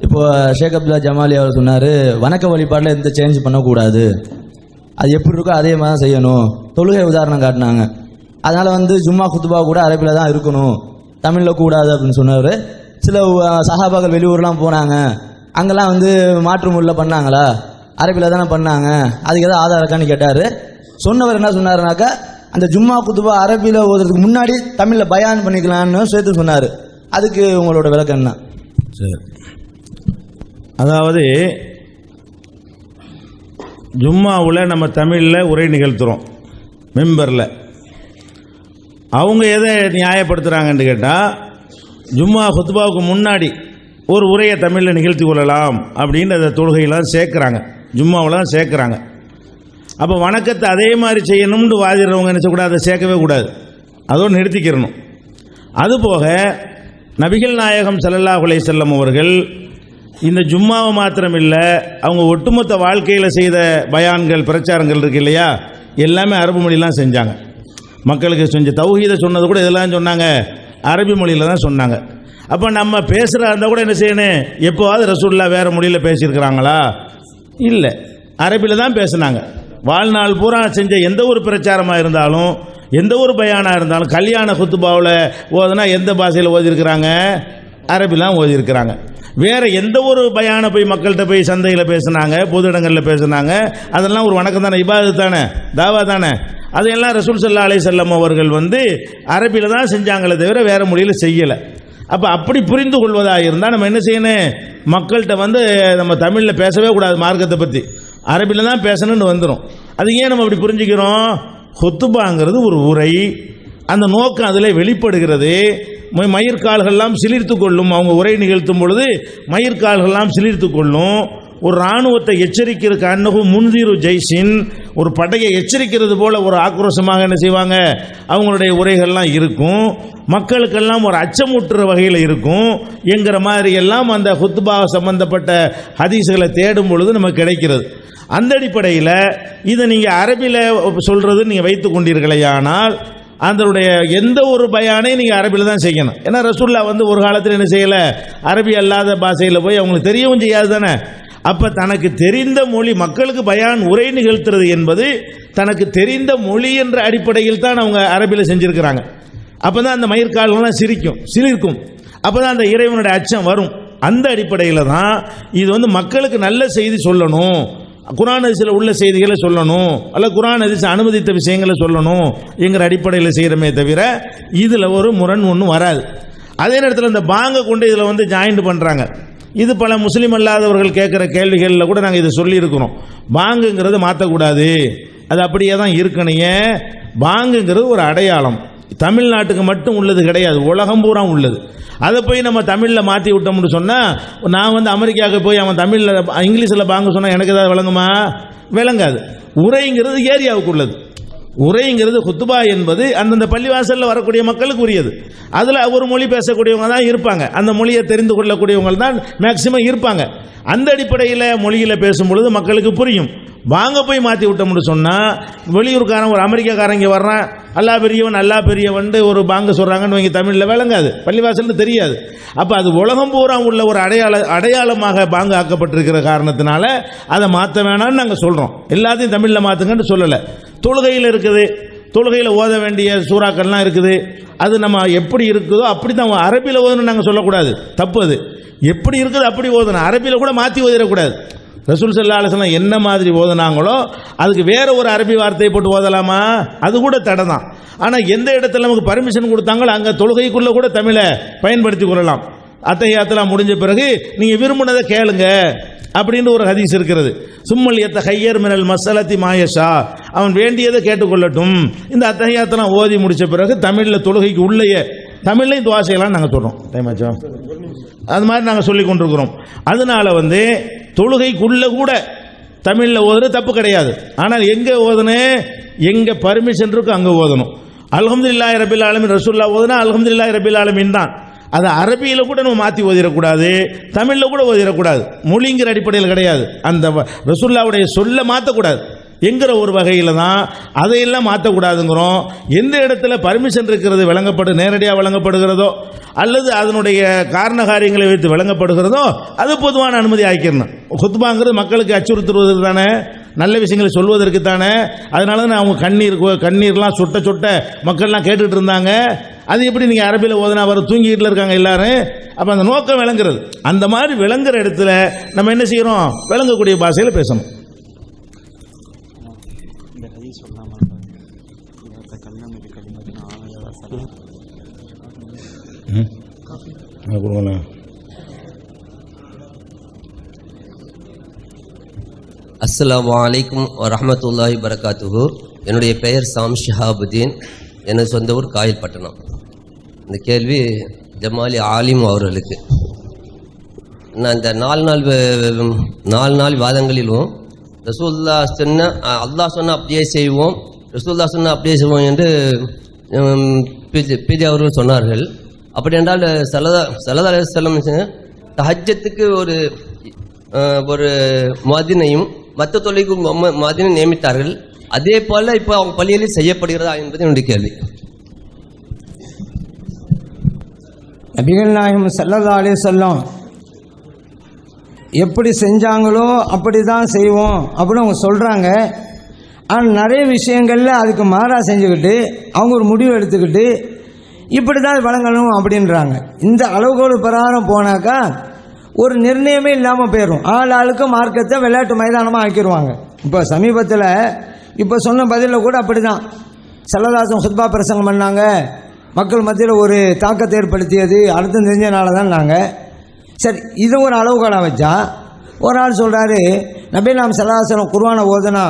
இப்போ ஷேக் அப்துல்லா ஜமாலி அவர் சொன்னார், வணக்க வழிபாட்டில் எந்த சேஞ்ச் பண்ணக்கூடாது, அது எப்படி இருக்கோ அதே மாதிரி தான் செய்யணும். தொழுகை உதாரணம் காட்டினாங்க. அதனால் ஜும்மா குத்துபா கூட அரபியில் தான் இருக்கணும், தமிழில் கூடாது அப்படின்னு சொன்னார். சில சஹாபாக்கள் வெளியூர்லாம் போனாங்க, அங்கெல்லாம் மாற்று மொழியில் பண்ணாங்களா, அரபியில் தானே பண்ணாங்க, அதுக்கு எதாவது ஆதாரம் இருக்கான்னு கேட்டார். சொன்னவர் என்ன சொன்னாருனாக்கா, அந்த ஜும்மா குத்துபா அரபியில் ஓதுறதுக்கு முன்னாடி தமிழில் பயான் பண்ணிக்கலான்னு சேர்த்து சொன்னார். அதுக்கு உங்களோட விளக்கம் என்ன? சரி, அதாவது ஜும்மாவில் நம்ம தமிழில் உரை நிகழ்த்துறோம் மெம்பரில். அவங்க எதை நியாயப்படுத்துகிறாங்கன்னு கேட்டால், ஜும்மா குத்துபாவுக்கு முன்னாடி ஒரு உரையை தமிழில் நிகழ்த்தி கொள்ளலாம் அப்படின்னு அந்த தொழுகையெல்லாம் சேர்க்குறாங்க, ஜும்மாவில் தான் சேர்க்குறாங்க. அப்போ வணக்கத்தை அதே மாதிரி செய்யணும்னு வாதிடுறவங்க நினச்சக்கூடாது, அதை சேர்க்கவே கூடாது, அதோடு நிறுத்திக்கிறணும். அதுபோக நபிகள் நாயகம் ஸல்லல்லாஹு அலைஹி வஸல்லம் அவர்கள் இந்த ஜும்மாவை மாத்திரம் இல்லை, அவங்க ஒட்டுமொத்த வாழ்க்கையில் செய்த பயான்கள், பிரச்சாரங்கள் இருக்கு இல்லையா, எல்லாமே அரபு மொழியெலாம் செஞ்சாங்க. மக்களுக்கு செஞ்ச தௌஹீதை சொன்னது கூட இதெல்லாம் சொன்னாங்க, அரபி மொழியில் தான் சொன்னாங்க. அப்போ நம்ம பேசுகிறா இருந்தால் கூட என்ன செய்யணும், எப்போவாது ரசூலுல்லாஹ் வேறு மொழியில் பேசியிருக்கிறாங்களா? இல்லை, அரபியில் தான் பேசுனாங்க. வாழ்நாள் பூரா செஞ்ச எந்த ஒரு பிரச்சாரமாக இருந்தாலும், எந்த ஒரு பயானாக இருந்தாலும், கல்யாண குத்துபாவில் ஓதுனா எந்த பாஷையில் ஓதிருக்கிறாங்க? அரபிலாம் ஓதிருக்கிறாங்க. வேறு எந்த ஒரு பயானை போய் மக்கள்கிட்ட போய் சந்தையில் பேசுனாங்க, பொது இடங்களில் பேசுனாங்க, அதெல்லாம் ஒரு வணக்கம் தானே, இபாதத் தானே, தாவா தானே. அதையெல்லாம் ரசூல் ஸல்லல்லாஹு அலைஹி வஸல்லம் அவர்கள் அரபியில் தான் செஞ்சாங்களே தவிர வேறு மொழியில் செய்யலை. அப்போ அப்படி புரிந்து கொள்வதாக இருந்தால் நம்ம என்ன செய்யணும், மக்கள்கிட்ட நம்ம தமிழில் பேசவே கூடாது, மார்க்கத்தை பற்றி அரபியில் தான் பேசணும்னு வந்துடும். அது ஏன் நம்ம அப்படி புரிஞ்சுக்கிறோம்? ஹுத்துபாங்கிறது ஒரு உரை, அந்த நோக்கம் அதில் வெளிப்படுகிறது. மயிர்கால்கள்லாம் சிலிர்த்து கொள்ளும், அவங்க உரை நிகழ்த்தும் பொழுது மயிர்கால்கள்லாம் சிலிர்த்து கொள்ளும். ஒரு இராணுவத்தை எச்சரிக்கிறதுக்கு அன்னகு முன்தீரு ஜெய்சின், ஒரு படையை எச்சரிக்கிறது போல ஒரு ஆக்ரோஷமாக என்ன செய்வாங்க, அவங்களுடைய உரைகள்லாம் இருக்கும். மக்களுக்கெல்லாம் ஒரு அச்சமூட்டுற வகையில் இருக்கும் என்கிற மாதிரி எல்லாம் அந்த ஹுத்பா சம்பந்தப்பட்ட ஹதீஸ்களை தேடும் பொழுது நமக்கு கிடைக்கிறது. அந்த அடிப்படையில் இதை நீங்கள் அரபியில் சொல்கிறது நீங்கள் வைத்து கொண்டீர்களேயானால் அதனுடைய எந்த ஒரு பயானை நீங்கள் அரபியில் தான் செய்யணும். ஏன்னா ரசூலுல்லாஹ் ஒரு காலத்தில் என்ன செய்யலை, அரபி அல்லாத பாஷையில் போய் அவங்களுக்கு தெரியவும் செய்யாது தானே. அப்போ தனக்கு தெரிந்த மொழி, மக்களுக்கு பயான் உரை நிகழ்த்துறது என்பது தனக்கு தெரிந்த மொழி என்ற அடிப்படையில் தான் அவங்க அரபியில் செஞ்சுருக்கிறாங்க. அப்போ தான் அந்த மயிர்கால்கள்லாம் சிலிர்க்கும். அப்போ தான் அந்த இறைவனுடைய அச்சம் வரும். அந்த அடிப்படையில் தான் இது வந்து மக்களுக்கு நல்ல செய்தி சொல்லணும், குர்ஆன் ஹதீஸில் உள்ள செய்திகளை சொல்லணும், அல்ல குர்ஆன் ஹதீஸ் அனுமதித்த விஷயங்களை சொல்லணும் என்கிற அடிப்படையில் செய்கிறமே தவிர இதில் ஒரு முரண் ஒன்றும் வராது. அதே நேரத்தில் இந்த பாங்கை கொண்டு இதில் வந்து ஜாயிண்ட் பண்ணுறாங்க. இது பல முஸ்லீம் அல்லாதவர்கள் கேட்குற கேள்விகளில் கூட நாங்கள் இதை சொல்லியிருக்கிறோம். பாங்குங்கிறது மாற்றக்கூடாது, அது அப்படியே தான் இருக்கணையே. பாங்குங்கிறது ஒரு அடையாளம், தமிழ்நாட்டுக்கு மட்டும் உள்ளது கிடையாது, உலகம் பூரா உள்ளது. அதை போய் நம்ம தமிழில் மாற்றி விட்டோம்னு சொன்னால், நான் வந்து அமெரிக்காவுக்கு போய் அவன் தமிழில் இங்கிலீஷில் பாங்க சொன்னால் எனக்கு ஏதாவது விளங்குமா? விளங்காது. உரைங்கிறது ஏரியாவுக்கு உள்ளது. உரைங்கிறது குத்துபா என்பது அந்தந்த பள்ளிவாசலில் வரக்கூடிய மக்களுக்கு உரியது. அதில் ஒரு மொழி பேசக்கூடியவங்க தான் இருப்பாங்க, அந்த மொழியை தெரிந்து கொள்ளக்கூடியவங்க தான் மேக்சிமம் இருப்பாங்க. அந்த அடிப்படையில் மொழியில் பேசும்பொழுது மக்களுக்கு புரியும். வாங்க போய் மாற்றி விட்டோம்னு சொன்னால், வெளியூர்காரன் ஒரு அமெரிக்காக்காரன் இங்கே வர்றான், அல்லா பெரியவன் அல்லா பெரியவன் ஒரு பாங்க சொல்கிறாங்கன்னு வைங்க, தமிழில் விளங்காது, பள்ளிவாசல்னு தெரியாது. அப்போ அது உலகம் பூரா உள்ள ஒரு அடையாளமாக பாங்க ஆக்கப்பட்டிருக்கிற காரணத்தினால அதை மாற்ற வேணாம்னு நாங்கள் சொல்கிறோம். எல்லாத்தையும் தமிழில் மாற்றுங்கன்னு சொல்லலை. தொழுகையில் இருக்குது, தொழுகையில் ஓத வேண்டிய சூறாக்கள்லாம் இருக்குது, அது நம்ம எப்படி இருக்குதோ அப்படி தான் அரபியில் ஓதணும்னு நாங்கள் சொல்லக்கூடாது, தப்பு. அது எப்படி இருக்குது அப்படி ஓதணும், அரபியில் கூட மாற்றி ஓதிடக்கூடாது. ரசூல் ஸல்லல்லாஹு அலைஹி வஸல்லம் என்ன மாதிரி ஓதுனாங்களோ அதுக்கு வேற ஒரு அரபி வார்த்தையை போட்டு ஓதலாமா? அது கூட தடை தான். ஆனால் எந்த இடத்துல நமக்கு பர்மிஷன் கொடுத்தாங்களோ அங்கே தொழுகைக்குள்ளே கூட தமிழை பயன்படுத்தி கொள்ளலாம். அத்தஹியாத்துலாம் முடிஞ்ச பிறகு நீங்கள் விரும்பினதை கேளுங்க அப்படின்னு ஒரு ஹதீஸ் இருக்கிறது. சும்மல் யத்தஹய்யர் மினல் மஸலத்தி மாயஷா, அவன் வேண்டியதை கேட்டுக்கொள்ளட்டும். இந்த அத்தஹியாத்தெல்லாம் ஓதி முடித்த பிறகு தமிழில் தொழுகைக்கு உள்ளேயே தமிழ்லையும் துவா செய்யலாம் நாங்கள் சொல்கிறோம். டைம் ஆச்சா? அது மாதிரி நாங்கள் சொல்லி கொண்டிருக்கிறோம். அதனால வந்து தொழுகைக்குள்ளே கூட தமிழில் ஓதுறது தப்பு கிடையாது. ஆனால் எங்கே ஓதணும், எங்கே பர்மிஷன் இருக்கோ அங்கே ஓதணும். அல்ஹம்துலில்லாஹி ரப்பில் ஆலமீன் ரசூலுல்லாஹ் ஓதுனா அல்ஹம்துலில்லாஹி ரப்பில் ஆலமீன் தான். அது அரபியில் கூட நம்ம மாற்றி ஓதிடக்கூடாது, தமிழில் கூட ஓதிடக்கூடாது, மொழிங்கிற அடிப்படையில் கிடையாது. அந்த ரசூலுல்லாஹ்வுடைய சொல்ல மாற்றக்கூடாது என்கிற ஒரு வகையில் தான் அதையெல்லாம் மாற்றக்கூடாதுங்கிறோம். எந்த இடத்துல பர்மிஷன் இருக்கிறது நேரடியாக வழங்கப்படுகிறதோ அல்லது அதனுடைய காரண காரியங்களை வைத்து வழங்கப்படுகிறதோ அது பொதுவான அனுமதி ஆக்கிடணும். குத்பாங்கிறது மக்களுக்கு அச்சுறுத்துவதற்கு தானே, நல்ல விஷயங்களை சொல்வதற்கு தானே. அதனால தான் அவங்க கண்ணீர்லாம் சொட்ட சொட்ட மக்கள்லாம் கேட்டுட்டு இருந்தாங்க. அது எப்படி நீங்கள் அரபியில் ஓதனா வர தூங்கிட்டு இருக்காங்க எல்லாரும். அப்போ அந்த நோக்கம் விளங்குறது, அந்த மாதிரி விளங்குற இடத்துல நம்ம என்ன செய்கிறோம், விளங்கக்கூடிய பாஷையில் பேசணும். அஸ்ஸலாமு அலைக்கும் வரஹ்மத்துல்லாஹி வரகாத்துஹு. என்னுடைய பெயர் சாம் ஷிஹாபுதீன், எனது சொந்த ஊர் காயல்பட்டணம். இந்த கேள்வி ஜமாலி ஆலிம் அவர்களுக்கு. நான் இந்த 4 நாள் வாதங்களிலும் ரசூலுல்லாஹ் சொன்ன அல்லாஹ் சொன்ன அப்படியே செய்வோம், ரசூலுல்லாஹ் சொன்ன அப்படியே செய்வோம் என்று பிஜே அவர்கள் சொன்னார்கள். அப்படி என்றால் ஸல்லல்லாஹு அலைஹி வஸல்லம் தஹஜ்ஜத்துக்கு ஒரு முஅத்தினையும் மற்ற தொழிலுக்கு முஅத்தினை நியமித்தார்கள். அதே போல இப்போ அவங்க பள்ளியில் செய்யப்படுகிறதா என்பது என்னுடைய கேள்வி. நபிகள் நாயகம் ஸல்லல்லாஹு அலைஹி வஸல்லம் எப்படி செஞ்சாங்களோ அப்படி தான் செய்வோம் அப்படின்னு அவங்க சொல்கிறாங்க. ஆனால் நிறைய விஷயங்களில் அதுக்கு மாறாக செஞ்சுக்கிட்டு அவங்க ஒரு முடிவு எடுத்துக்கிட்டு இப்படி தான் வழங்கணும் அப்படின்றாங்க. இந்த அளவுகோல் பிரகாரம் போனாக்கா ஒரு நிர்ணயமே இல்லாமல் போயிடும். ஆளுக்கு மார்க்கத்தை விளையாட்டு மைதானமாக ஆக்கிடுவாங்க. இப்போ சமீபத்தில் இப்போ சொன்ன பதிலில் கூட அப்படி தான் ஸல்லல்லாஹு ஹுத்பா பிரசங்கம் பண்ணாங்க, மக்கள் மத்தியில் ஒரு தாக்கத்தை ஏற்படுத்தியது அர்த்தம் தெரிஞ்சனால தான் நாங்கள். சரி, இது ஒரு அளவுகோலாக வச்சா ஒரு ஆள் சொல்கிறாரு, நபி நாம் ஸல்லல்லாஹு அலைஹி வஸல்லம் குர்ஆனை ஓதுனா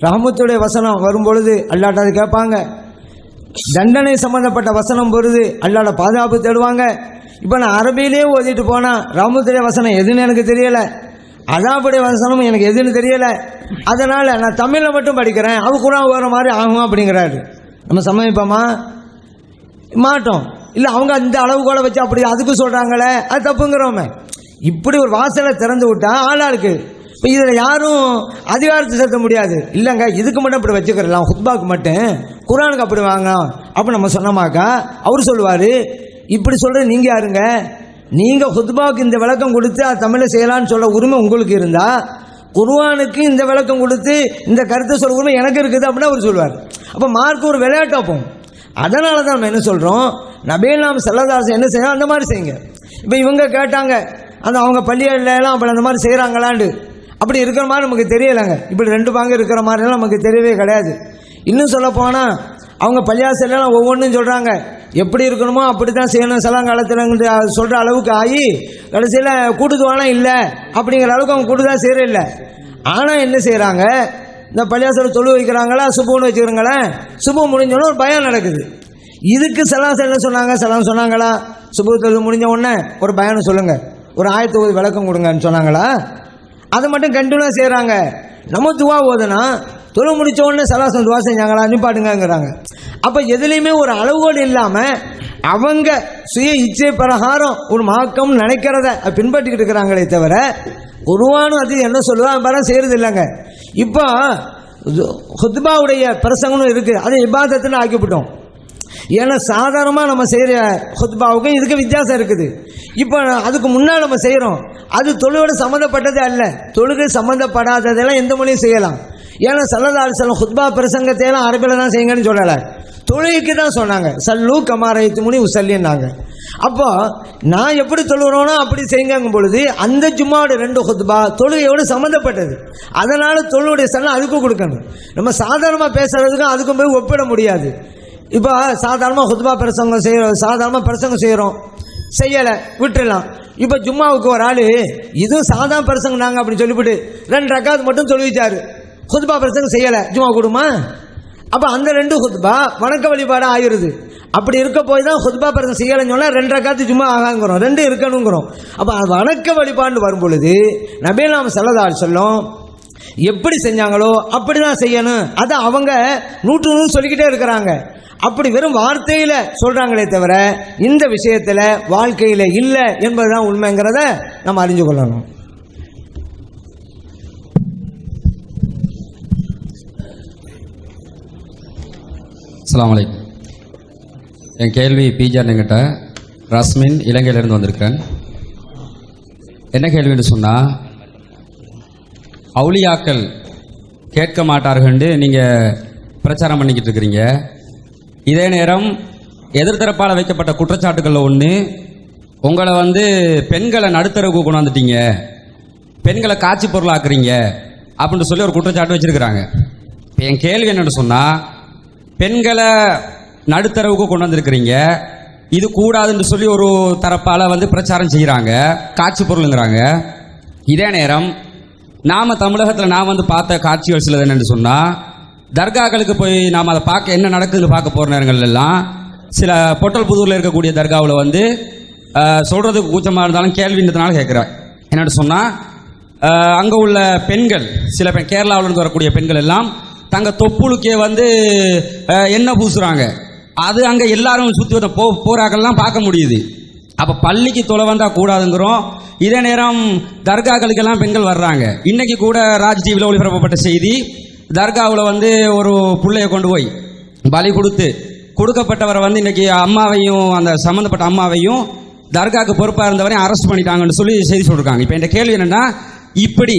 ரஹமத்துடைய வசனம் வரும்பொழுது அல்லாட்ட அது கேட்பாங்க, தண்டனை சம்பந்தப்பட்ட வசனம் வருது அல்லாட பாதுகாப்பு தேடுவாங்க. இப்போ நான் அரபியிலே ஓதிட்டு போனால் ரஹமத்துடைய வசனம் எதுன்னு எனக்கு தெரியலை, அதாபுடைய வசனம் எனக்கு எதுன்னு தெரியலை, அதனால் நான் தமிழில் மட்டும் படிக்கிறேன், அது குர்ஆன் வர மாதிரி ஆகும் அப்படிங்கிறாரு. நம்ம சமயப்போமா? மாட்டோம். இல்லை அவங்க அந்த அளவுகோலை வச்சு அப்படி அதுக்கு சொல்கிறாங்களே, அது தப்புங்கிறோமே. இப்படி ஒரு வாசலை திறந்து விட்டா ஆளாளுக்கு இப்போ இதில் யாரும் அதிகாரத்தை செலுத்த முடியாது. இல்லைங்க இதுக்கு மட்டும் இப்படி வச்சுக்கிறலாம், ஹுத்பாவுக்கு மட்டும், குர்ஆனுக்கு அப்படி வாங்க அப்படின்னு நம்ம சொன்னோமாக்கா அவர் சொல்லுவார், இப்படி சொல்கிறது நீங்கள் யாருங்க, நீங்கள் ஹுத்பாவுக்கு இந்த விளக்கம் கொடுத்து அது தமிழை செய்யலான்னு சொல்ல உரிமை உங்களுக்கு இருந்தால் குர்ஆனுக்கு இந்த விளக்கம் கொடுத்து இந்த கருத்தை சொல்ல உரிமை எனக்கு இருக்குது அப்படின்னு அவர் சொல்லுவார். அப்போ மார்க் ஒரு விளையாட்டாப்போம். அதனால தான் நம்ம என்ன சொல்கிறோம், நபிகள் நாயகம் ஸல்லல்லாஹு அலைஹி வஸல்லம் என்ன செய்யணும் அந்த மாதிரி செய்யுங்க. இப்போ இவங்க கேட்டாங்க அந்த அவங்க பள்ளிகளெல்லாம் அப்படி அந்த மாதிரி செய்கிறாங்களாண்டு. அப்படி இருக்கிற மாதிரி நமக்கு தெரியலைங்க. இப்படி 2 பாங்க இருக்கிற மாதிரிலாம் நமக்கு தெரியவே கிடையாது. இன்னும் சொல்ல போனால் அவங்க பள்ளியாசலாம் ஒவ்வொன்றும் சொல்கிறாங்க, எப்படி இருக்கணுமோ அப்படி தான் செய்யணும் சலாங்காலத்தில் சொல்கிற அளவுக்கு ஆகி கடைசியில் கூட்டுதுவானா இல்லை அப்படிங்கிற அளவுக்கு அவங்க கூட்டுதான் செய்கிற இல்லை. ஆனால் என்ன செய்கிறாங்க, இந்த பள்ளியாசல் தொழு வைக்கிறாங்களா, சுபுன்னு வச்சுக்கிறாங்களே, சுபு முடிஞ்சோன்னு ஒரு பயம் நடக்குது. இதுக்கு சலாம் என்ன சொன்னாங்க, சலாம் சொன்னாங்களா? சுபு தொழு முடிஞ்ச உடனே ஒரு பயானம் சொல்லுங்கள், ஒரு ஆயத்து விளக்கம் கொடுங்கன்னு சொன்னாங்களா? அதை மட்டும் கண்டினியூவாக செய்கிறாங்க. நம்ம துவா ஓதுனா தொழு முடிச்ச உடனே சலாசம் துவா செஞ்சாங்களா, நிப்பாட்டுங்கிறாங்க. அப்போ எதுலேயுமே ஒரு அளவுகோடு இல்லாமல் அவங்க சுய இச்சை பிரகாரம் ஒரு மாக்கம் நினைக்கிறத பின்பற்றிக்கிட்டு இருக்கிறாங்களே தவிர குர்ஆனும் அது என்ன சொல்லுதோ அது செய்கிறது இல்லைங்க. இப்போ ஹுத்பாவுடைய பிரசங்கம்னு இருக்குது, அது இபாதத்துன்னு ஆக்கிவிட்டோம். ஏன்னா சாதாரணமாக நம்ம செய்கிற ஹுத்பாவுக்கும் இதுக்கு வித்தியாசம் இருக்குது. இப்போ அதுக்கு முன்னால் நம்ம செய்கிறோம், அது தொழுவோடு சம்மந்தப்பட்டதே அல்ல. தொழுகை சம்மந்தப்படாததெல்லாம் எந்த மொழியும் செய்யலாம். ஏன்னா ஸல்லல்லாஹு அலைஹி வஸல்லம் ஹுத்பா பிரசங்கத்தையெல்லாம் அரபியில் தான் செய்யுங்கன்னு சொல்லலை, தொழுகைக்கு தான் சொன்னாங்க. சல்லு கமாரைத்து முனி உசல்லின்னாங்க. அப்போ நான் எப்படி தொழுகிறோனோ அப்படி செய்யுங்கும் பொழுது அந்த ஜும்மாவோட 2 ஹுத்பா தொழுகையோடு சம்மந்தப்பட்டது. அதனால் தொழுவுடைய சல்லம் அதுக்கும் கொடுக்கணும். நம்ம சாதாரணமாக பேசுகிறதுக்கும் அதுக்கும் போய் ஒப்பிட முடியாது. இப்போ சாதாரணமாக ஹுத்பா பிரசங்கம் செய்கிறோம், சாதாரணமாக பிரசங்கம் செய்கிறோம், செய்யலை விட்டுடலாம். இப்போ ஜும்மாவுக்கு ஒரு ஆள் இதுவும் சாதாரண பிரசங்கம் நாங்கள் அப்படி சொல்லிவிட்டு 2 ரக்காத் மட்டும் தொழுவிச்சார், ஹுத்பா பிரசங்கம் செய்யலை, ஜும்மா கொடுமா? அப்போ அந்த 2 ஹுத்பா வணக்க வழிபாடாக ஆகிருது. அப்படி இருக்க போய் தான் ஹுத்பா பிரசங்கம் செய்யலைன்னு சொன்னால் 2 ரக்காத்து ஜும்மா ஆகாங்கிறோம், 2 இருக்கணுங்கிறோம். அப்போ வணக்க வழிபாடு வரும் பொழுது நபி நாம ஸல்லல்லாஹு அலைஹி வஸல்லம் எப்படி செஞ்சாங்களோ அப்படி தான் செய்யணும். அதை அவங்க 100 சொல்லிக்கிட்டே இருக்கிறாங்க. அப்படி வெறும் வார்த்தையில் சொல்கிறாங்களே தவிர இந்த விஷயத்தில் வாழ்க்கையில் இல்லை என்பதுதான் உண்மைங்கிறத நம்ம அறிஞ்சு கொள்ளணும். அஸ்ஸலாமு அலைக்கும். என் கேள்வி பிஜானுங்கிட்ட ரஸ்மின் இலங்கையிலிருந்து வந்திருக்கிறேன். என்ன கேள்வின்னு சொன்னால், அவுலியாக்கள் கேட்க மாட்டார்கள்னு நீங்கள் பிரச்சாரம் பண்ணிக்கிட்டு இருக்கிறீங்க. இதே நேரம் எதிர்த்தரப்பால் வைக்கப்பட்ட குற்றச்சாட்டுகளில் ஒன்று, உங்களை பெண்களை நடுத்தரவுக்கு கொண்டாந்துட்டீங்க, பெண்களை காட்சி பொருளாக்குறீங்க அப்படின்னு சொல்லி ஒரு குற்றச்சாட்டு வச்சிருக்கிறாங்க. இப்போ என் கேள்வி என்னன்னு சொன்னால், பெண்களை நடுத்தரவுக்கு கொண்டு வந்திருக்கிறீங்க, இது கூடாதுன்னு சொல்லி ஒரு தரப்பால் பிரச்சாரம் செய்கிறாங்க, காட்சி பொருளுங்கிறாங்க. இதே நேரம் நாம் தமிழகத்தில் நான் பார்த்த காட்சிகள் சிலது என்னென்னு சொன்னால், தர்காக்களுக்கு போய் நாம் அதை பார்க்க என்ன நடக்குதுன்னு பார்க்க போகிற நேரங்கள்லாம் சில பொட்டல் புதூரில் இருக்கக்கூடிய தர்காவில் சொல்கிறதுக்கு கூச்சமாக இருந்தாலும் கேள்வின்றதுனால கேட்குறேன். என்னென்னு சொன்னால், அங்கே உள்ள பெண்கள் சில கேரளாவிலிருந்து வரக்கூடிய பெண்கள் எல்லாம் தங்க தொப்புளுக்கே எண்ணெய் பூசுகிறாங்க. அது அங்கே எல்லாரும் சுற்றி வர போராக்கள்லாம் பார்க்க முடியுது. அப்போ பள்ளிக்கு தொலை வந்தால் கூடாதுங்கிறோம். இதே நேரம் தர்காக்களுக்கெல்லாம் பெண்கள் வர்றாங்க. இன்றைக்கி கூட ராஜ் டிவியில் ஒளிபரப்பப்பட்ட செய்தி, தர்காவில் ஒரு பிள்ளையை கொண்டு போய் பலி கொடுக்கப்பட்டவரை இன்றைக்கி அம்மாவையும் அந்த சம்மந்தப்பட்ட அம்மாவையும் தர்காவுக்கு பொறுப்பாக இருந்தவரையும் அரெஸ்ட் பண்ணிட்டாங்கன்னு சொல்லி செய்தி சொல்லியிருக்காங்க. இப்போ என் கேள்வி என்னென்னா, இப்படி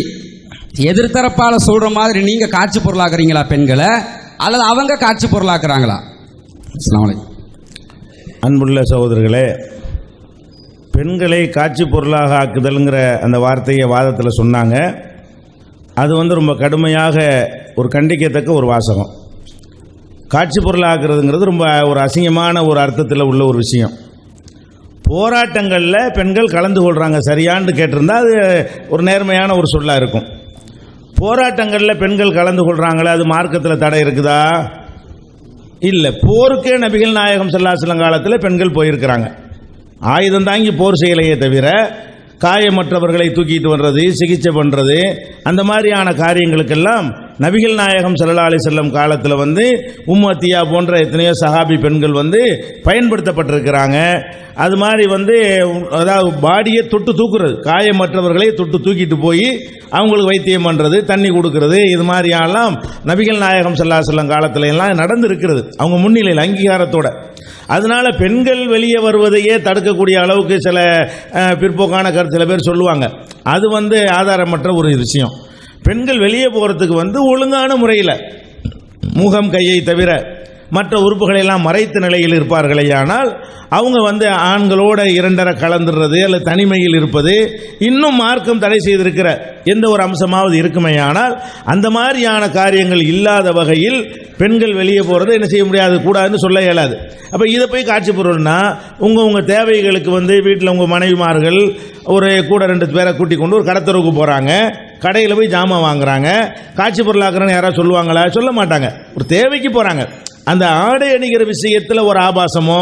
எதிர்த்தரப்பால் சொல்கிற மாதிரி நீங்கள் காட்சி பொருளாக்குறீங்களா பெண்களை, அல்லது அவங்க காட்சி பொருளாக்குறாங்களா? அஸ்ஸலாமு அலைக்கும். அன்புள்ள சகோதரர்களே, பெண்களை காட்சி பொருளாக ஆக்குதல்ங்கிற அந்த வார்த்தையை வாதத்தில் சொன்னாங்க. அது ரொம்ப கடுமையாக ஒரு கண்டிக்கத்தக்க ஒரு வாசகம். காட்சி பொருளாக்குறதுங்கிறது ரொம்ப ஒரு அசிங்கமான ஒரு அர்த்தத்தில் உள்ள ஒரு விஷயம். போராட்டங்களில் பெண்கள் கலந்து கொள்கிறாங்க சரியான்னு கேட்டிருந்தால் அது ஒரு நேர்மையான ஒரு சொல்லாக இருக்கும். போராட்டங்களில் பெண்கள் கலந்து கொள்கிறாங்களே, அது மார்க்கத்தில் தடை இருக்குதா? இல்லை. போருக்கே நபிகள் நாயகம் ஸல்லல்லாஹு அலைஹி வஸல்லம் காலத்தில் பெண்கள் போயிருக்கிறாங்க. ஆயுதம் தாங்கி போர் செய்யலையே தவிர காயமற்றவர்களை தூக்கிட்டு வர்றது, சிகிச்சை பண்ணுறது, அந்த மாதிரியான காரியங்களுக்கெல்லாம் நபிகள் நாயகம் ஸல்லல்லாஹு அலைஹி வஸல்லம் காலத்தில் உம்மு அத்தியா போன்ற எத்தனையோ சஹாபி பெண்கள் பயன்படுத்தப்பட்டிருக்கிறாங்க. அது மாதிரி அதாவது பாடியை தொட்டு தூக்குறது, காயமற்றவர்களை தொட்டு தூக்கிட்டு போய் அவங்களுக்கு வைத்தியம் பண்ணுறது, தண்ணி கொடுக்கறது, இது மாதிரியெல்லாம் நபிகள் நாயகம் ஸல்லல்லாஹு அலைஹி வஸல்லம் காலத்தில் எல்லாம் நடந்திருக்கிறது, அவங்க முன்னிலையில் அங்கீகாரத்தோட. அதனால் பெண்கள் வெளியே வருவதையே தடுக்கக்கூடிய அளவுக்கு சில பிற்போக்கான கருத்து சில பேர் சொல்லுவாங்க. அது ஆதாரமற்ற ஒரு விஷயம். பெண்கள் வெளியே போகிறதுக்கு ஒழுங்கான முறையில் முகம் கையை தவிர மற்ற உறுப்புகளை எல்லாம் மறைத்த நிலையில் இருப்பார்களேயானால் அவங்க வந்து ஆண்களோட இரண்டரை கலந்துடுறது அல்லது தனிமையில் இருப்பது இன்னும் மார்க்கம் தடை செய்திருக்கிற எந்த ஒரு அம்சமாவது இருக்குமேயானால் அந்த மாதிரியான காரியங்கள் இல்லாத வகையில் பெண்கள் வெளியே போகிறது என்ன செய்ய முடியாது, கூடாதுன்னு சொல்ல இயலாது. அப்போ இதை போய் காட்சி பொருள்னா உங்கள் தேவைகளுக்கு வந்து வீட்டில் உங்கள் மனைவிமார்கள் ஒரு கூட 2 பேரை கூட்டி கொண்டு ஒரு கடத்தரவுக்கு போகிறாங்க, கடையில் போய் ஜாமான் வாங்குறாங்க, காட்சி பொருளாக்குறன்னு யாராவது சொல்லுவாங்களா? சொல்ல மாட்டாங்க. ஒரு தேவைக்கு போகிறாங்க. அந்த ஆடை அணிகிற விஷயத்தில் ஒரு ஆபாசமோ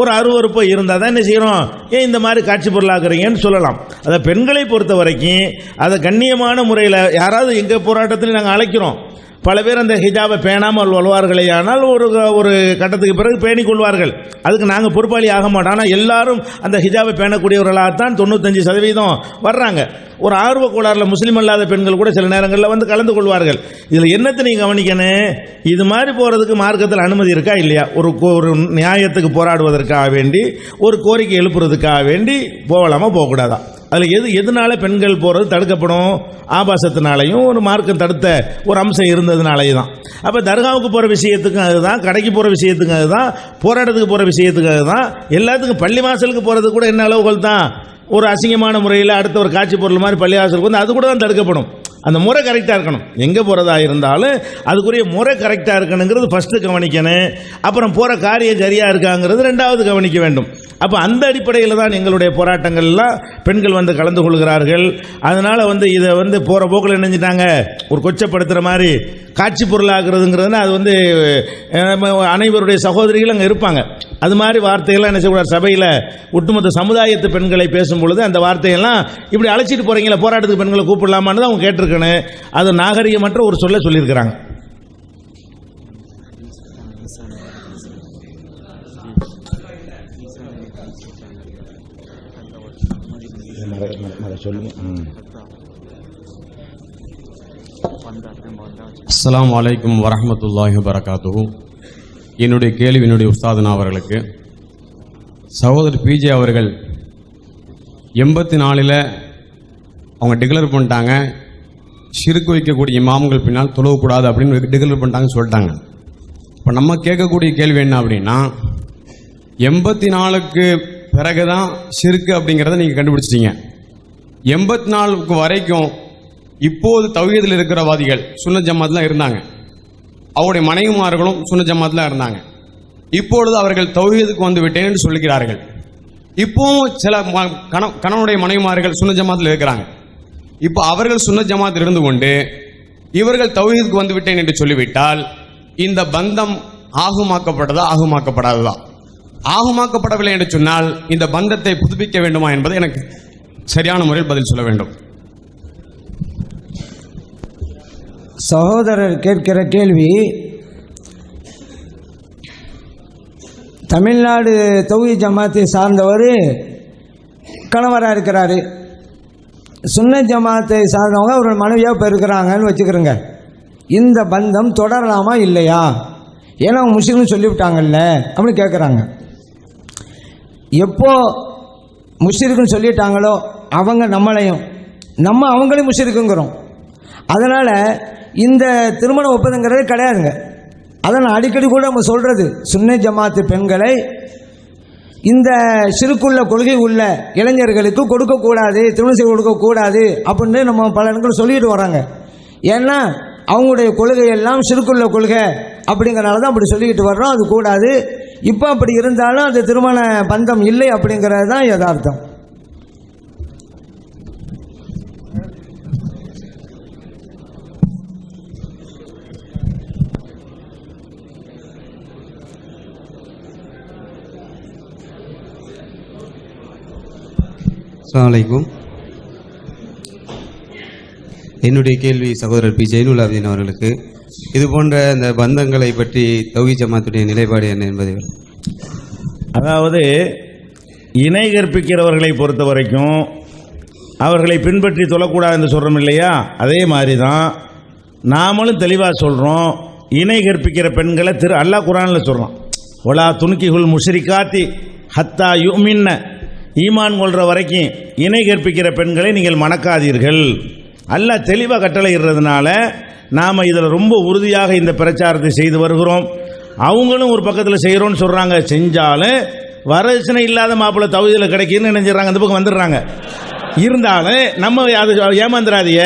ஒரு அருவருப்போ இருந்தால் தான் என்ன செய்யணும், ஏன் இந்த மாதிரி காட்சி பொருளாக்குறீங்கன்னு சொல்லலாம். அதை பெண்களை பொறுத்த வரைக்கும் அதை கண்ணியமான முறையில் யாராவது எங்கள் போராட்டத்தில் நாங்கள் அழைக்கிறோம். பல பேர் அந்த ஹிஜாபை பேணாமல் வருவார்களே, ஆனால் ஒரு கட்டத்துக்கு பிறகு பேணிக் கொள்வார்கள். அதுக்கு நாங்கள் பொறுப்பாளி ஆக மாட்டோம். ஆனால் எல்லாரும் அந்த ஹிஜாபை பேணக்கூடியவர்களாகத்தான் 95% வர்றாங்க. ஒரு ஆர்வ கோளாறுல முஸ்லீம் அல்லாத பெண்கள் கூட சில நேரங்களில் வந்து கலந்து கொள்வார்கள். இதில் என்னத்தை நீங்கள் கவனிக்கணும், இது மாதிரி போகிறதுக்கு மார்க்கத்தில் அனுமதி இருக்கா இல்லையா? ஒரு நியாயத்துக்கு போராடுவதற்காக வேண்டி ஒரு கோரிக்கை எழுப்புறதுக்காக வேண்டி போகலாமா போகக்கூடாதா? அதில் எதனால பெண்கள் போகிறது தடுக்கப்படும்? ஆபாசத்தினாலையும் ஒரு மார்க்கம் தடுத்த ஒரு அம்சம் இருந்ததுனாலேயே தான். அப்போ தர்காவுக்கு போகிற விஷயத்துக்கும் அதுதான், கடைக்கு போகிற விஷயத்துக்கும் அதுதான், போராட்டத்துக்கு போகிற விஷயத்துக்கு அதுதான், எல்லாத்துக்கும் பள்ளி வாசலுக்கு போகிறது கூட என்ன அளவுகள் தான் ஒரு அசிங்கமான முறையில் அடுத்த ஒரு காட்சி பொருள் மாதிரி பள்ளி வாசலுக்கு வந்து அது கூட தான் தடுக்கப்படும். அந்த முறை கரெக்டாக இருக்கணும். எங்கே போகிறதா இருந்தாலும் அதுக்குரிய முறை கரெக்டாக இருக்கணுங்கிறது ஃபஸ்ட்டு கவனிக்கணும். அப்புறம் போகிற காரியம் சரியாக இருக்காங்கிறது 2வது கவனிக்க வேண்டும். அப்போ அந்த அடிப்படையில் தான் எங்களுடைய போராட்டங்கள்லாம் பெண்கள் வந்து கலந்து கொள்கிறார்கள். அதனால் வந்து இதை வந்து போகிற போக்கில் நினைஞ்சிட்டாங்க ஒரு கொச்சப்படுத்துகிற மாதிரி காட்சி பொருளாகிறதுங்கிறதுனா அது வந்து அனைவருடைய சகோதரிகள் அங்கே இருப்பாங்க. அது மாதிரி வார்த்தைகள்லாம் என்ன செய்யக்கூடாது, சபையில் ஒட்டுமொத்த சமுதாயத்து பெண்களை பேசும்பொழுது அந்த வார்த்தையெல்லாம் இப்படி அழைச்சிட்டு போகிறீங்களா, போராட்டத்துக்கு பெண்களை கூப்பிடலாமான்னு தான் அவங்க கேட்டிருக்கணும். அது நாகரிகமற்ற ஒரு சொல்ல சொல்லியிருக்கிறாங்க. அஸ்ஸலாமு அலைக்கும் வரஹ்மத்துல்லாஹி வபரகாத்துஹு. என்னுடைய கேள்வி என்னுடைய உஸ்தாதனா அவர்களுக்கு, சகோதரர் பிஜே அவர்கள் 84 அவங்க டிக்ளேர் பண்ணிட்டாங்க, ஷிர்க் வைக்கக்கூடிய இமாம்கள் பின்னால் தொழக்கூடாது அப்படின்னு டிக்ளேர் பண்ணிட்டாங்கன்னு சொல்லிட்டாங்க. இப்போ நம்ம கேட்கக்கூடிய கேள்வி என்ன அப்படின்னா, 84க்கு பிறகு தான் ஷிர்க் அப்படிங்கிறத நீங்கள் கண்டுபிடிச்சிட்டீங்க. 84க்கு வரைக்கும் இப்போது தௌஹீதில் இருக்கிறவாதிகள் சுன்னத் ஜமாத்லாம் இருந்தாங்க, அவருடைய மனைவிமார்களும் சுன்னத் ஜமாத்லாம் இருந்தாங்க. இப்பொழுது அவர்கள் தௌஹீதுக்கு வந்து விட்டேன் என்று சொல்லுகிறார்கள். இப்போவும் சில கணவனுடைய மனைவிமார்கள் சுன்னத் ஜமாத்தில் இருக்கிறாங்க. இப்போ அவர்கள் சுன்னத் ஜமாத்தில் இருந்து கொண்டு இவர்கள் தௌஹீதுக்கு வந்து விட்டேன் என்று சொல்லிவிட்டால் இந்த பந்தம் ஆகுமாக்கப்பட்டதா ஆகுமாக்கப்படாததா? ஆகுமாக்கப்படவில்லை என்று சொன்னால் இந்த பந்தத்தை புதுப்பிக்க வேண்டுமா என்பதை எனக்கு சரியான முறையில் பதில் சொல்ல வேண்டும். சகோதரர் கேட்கிற கேள்வி, தமிழ்நாடு தௌஹீத் ஜமாத்தை சார்ந்தவர் கணவராக இருக்கிறாரு, சுன்னத் ஜமாத்தை சார்ந்தவங்க ஒரு மனைவியாக இப்போ இருக்கிறாங்கன்னு வச்சுக்கிறோங்க. இந்த பந்தம் தொடரலாமா இல்லையா? ஏன்னா அவங்க முஸ்லீம்னு சொல்லிவிட்டாங்கல்ல அப்படின்னு கேட்குறாங்க. எப்போ முஸ்லிக்குன்னு சொல்லிட்டாங்களோ அவங்க நம்மளையும் நம்ம அவங்களையும் முஸ்லிக்குங்கிறோம். அதனால் இந்த திருமண ஒப்பந்தங்கிறது கிடையாதுங்க. அதை நான் அடிக்கடி கூட நம்ம சொல்கிறது, சுன்னத் ஜமாத்து பெண்களை இந்த சிறுக்குள்ள கொள்கை உள்ள இளைஞர்களுக்கு கொடுக்கக்கூடாது, திருமணம் செய்து கொடுக்கக்கூடாது அப்படின்னு நம்ம பல இடங்கள் சொல்லிட்டு வராங்க. ஏன்னா அவங்களுடைய கொள்கையெல்லாம் சிறுக்குள்ள கொள்கை அப்படிங்கிறனால தான் அப்படி சொல்லிக்கிட்டு வர்றோம். அது கூடாது. இப்போ அப்படி இருந்தாலும் அது திருமண பந்தம் இல்லை அப்படிங்கிறது தான் யதார்த்தம். அஸ்ஸலாமு அலைக்கும். என்னுடைய கேள்வி சகோதரர் பி ஜெயினுலாப்தீன் அவர்களுக்கு, இது போன்ற இந்த பந்தங்களை பற்றி தௌஹீத் ஜமாத்துடைய நிலைப்பாடு என்ன என்பதை. அதாவது இணை கற்பிக்கிறவர்களை பொறுத்த வரைக்கும் அவர்களை பின்பற்றி தொழக்கூடாது என்று சொல்கிறோம் இல்லையா, அதே மாதிரி தான் நாமளும் தெளிவாக சொல்கிறோம். இணை கற்பிக்கிற பெண்களை அல்லாஹ் குர்ஆனில் சொல்கிறோம், ஒலா துன்கிஹுல் முஷ்ரிகாத்தி ஹத்தா யுமின்ன, ஈமான் கொள்கிற வரைக்கும் இணை கற்பிக்கிற பெண்களை நீங்கள் மணக்காதீர்கள். அல்லாஹ் தெளிவாக கட்டளை இடுறதுனால நாம் இதில் ரொம்ப உறுதியாக இந்த பிரச்சாரத்தை செய்து வருகிறோம். அவங்களும் ஒரு பக்கத்தில் செய்கிறோன்னு சொல்கிறாங்க. செஞ்சாலும் வரதட்சணை இல்லாத மாப்பிள்ளை தௌஹீதுல கிடைக்குன்னு நினைச்சிடறாங்க, அந்த பக்கம் வந்துடுறாங்க. இருந்தாலும் நம்ம அது ஏமாந்துடாதீங்க,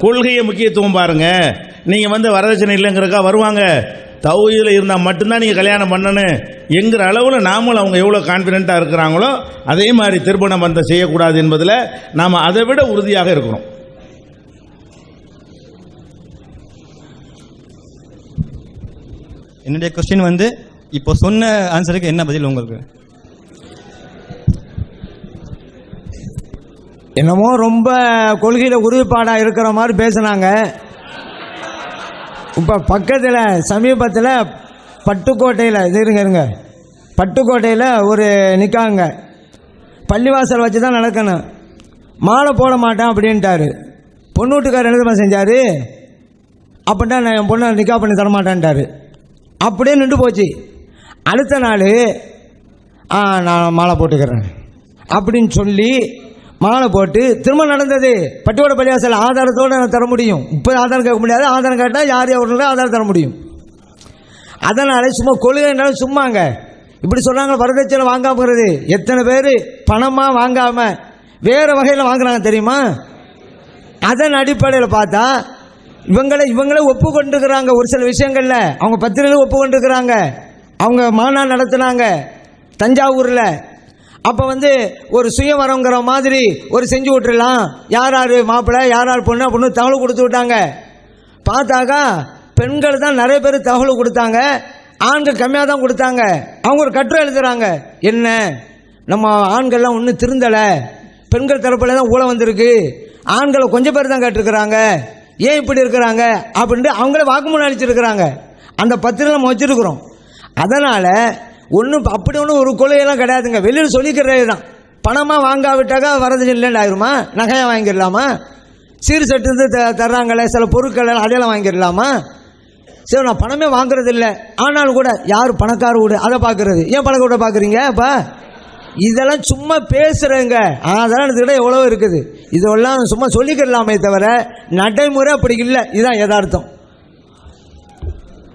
கொள்கையை முக்கியத்துவம் பாருங்க. நீங்கள் வந்து வரதட்சணை இல்லைங்கிறக்கா வருவாங்க, தௌஹீதுல இருந்தால் மட்டும்தான் நீங்கள் கல்யாணம் பண்ணணும் என்கிற அளவில் நாமளும் அவங்க எவ்வளோ கான்ஃபிடென்ட்டாக இருக்கிறாங்களோ அதே மாதிரி திருமண பந்தம் செய்யக்கூடாது என்பதில் நாம் அதை விட உறுதியாக இருக்கிறோம். என்னுடைய கொஸ்டின் வந்து இப்போ சொன்ன ஆன்சருக்கு என்ன பதில் உங்களுக்கு? என்னமோ ரொம்ப கொள்கையில் உறுதிப்பாடாக இருக்கிற மாதிரி பேசுனாங்க. இப்போ பக்கத்தில் சமீபத்தில் பட்டுக்கோட்டையில் இருங்க பட்டுக்கோட்டையில் ஒரு நிக்காங்க, பள்ளிவாசல் வச்சு தான் நடக்கணும், மாலை போட மாட்டேன் அப்படின்ட்டாரு. பொண்ணு வீட்டுக்காரர் என்ன செஞ்சார், அப்படின்ட்டா நான் என் பொண்ணை நிக்கா பண்ணி தரமாட்டேன்ட்டாரு. அப்படியே நின்று போச்சு. அடுத்த நாள் நான் மாலை போட்டுக்கிறேன் அப்படின்னு சொல்லி மாலை போட்டு திரும்ப நடந்தது. பட்டுக்கோட்டை பள்ளிவாசல் ஆதாரத்தோடு நான் தர முடியும். இப்போ ஆதாரம் கேட்க முடியாது, ஆதாரம் கேட்டால் யார் எவ்வளோ ஆதாரம் தர முடியும். அதனால் சும்மா கொள்கைனாலும் சும்மாங்க இப்படி சொன்னாங்க. வரதட்சணை வாங்காமங்கிறது எத்தனை பேர் பணமாக வாங்காமல் வேறு வகையில் வாங்குறாங்க தெரியுமா? அதன் அடிப்படையில் பார்த்தா இவங்களே ஒப்புக்கொண்டிருக்கிறாங்க. ஒரு சில விஷயங்களில் அவங்க பத்திரிகையில் ஒப்புக்கொண்டிருக்கிறாங்க. அவங்க மாநாடு நடத்துனாங்க தஞ்சாவூரில். அப்போ வந்து ஒரு சுயவரங்கிற மாதிரி ஒரு செஞ்சு விட்டுடலாம், யார் யார் மாப்பிள்ளை யார் யார் பொண்ணு அப்படின்னு தகவல் கொடுத்து விட்டாங்க. பார்த்தாக்கா பெண்கள் தான் நிறைய பேர் தகவல் கொடுத்தாங்க, ஆண்கள் கம்மியாக தான் கொடுத்தாங்க. அவங்க ஒரு கட்டுரை எழுதுகிறாங்க, என்ன நம்ம ஆண்கள்லாம் ஒன்றும் திருந்தலை, பெண்கள் தரப்பில் தான் ஊழ வந்திருக்கு, ஆண்களை கொஞ்சம் பேர் தான் கேட்டிருக்கிறாங்க, ஏன் இப்படி இருக்கிறாங்க அப்படின்ட்டு அவங்களே வாக்குமூலம் அளிச்சிருக்கிறாங்க. அந்த பத்திரிகை நம்ம வச்சுருக்குறோம். அதனால் ஒன்றும் அப்படி ஒன்றும் ஒரு கொள்கையெல்லாம் கிடையாதுங்க. வெளியில் சொல்லிக்கிறது தான். பணமாக வாங்காவிட்டாக்கா வரது இல்லைன்னு ஆயிருமா? நகையாக வாங்கிடலாமா? சீர் சட்டு தர்றாங்களே சில பொருட்கள் அதையெல்லாம் வாங்கிடலாமா? சரி, நான் பணமே வாங்குறது இல்லை, ஆனாலும் கூட யார் பணக்கார வீடு அதை பார்க்கறது, ஏன் பணக்கார வீடை பார்க்குறீங்க? அப்போ இதெல்லாம் சும்மா பேசுகிறேங்க. அதெல்லாம் இதுக்கிட்ட எவ்வளோ இருக்குது. இதெல்லாம் சும்மா சொல்லிக்கிறலாமே தவிர நடைமுறை அப்படி இல்லை. இதுதான் யதார்த்தம்.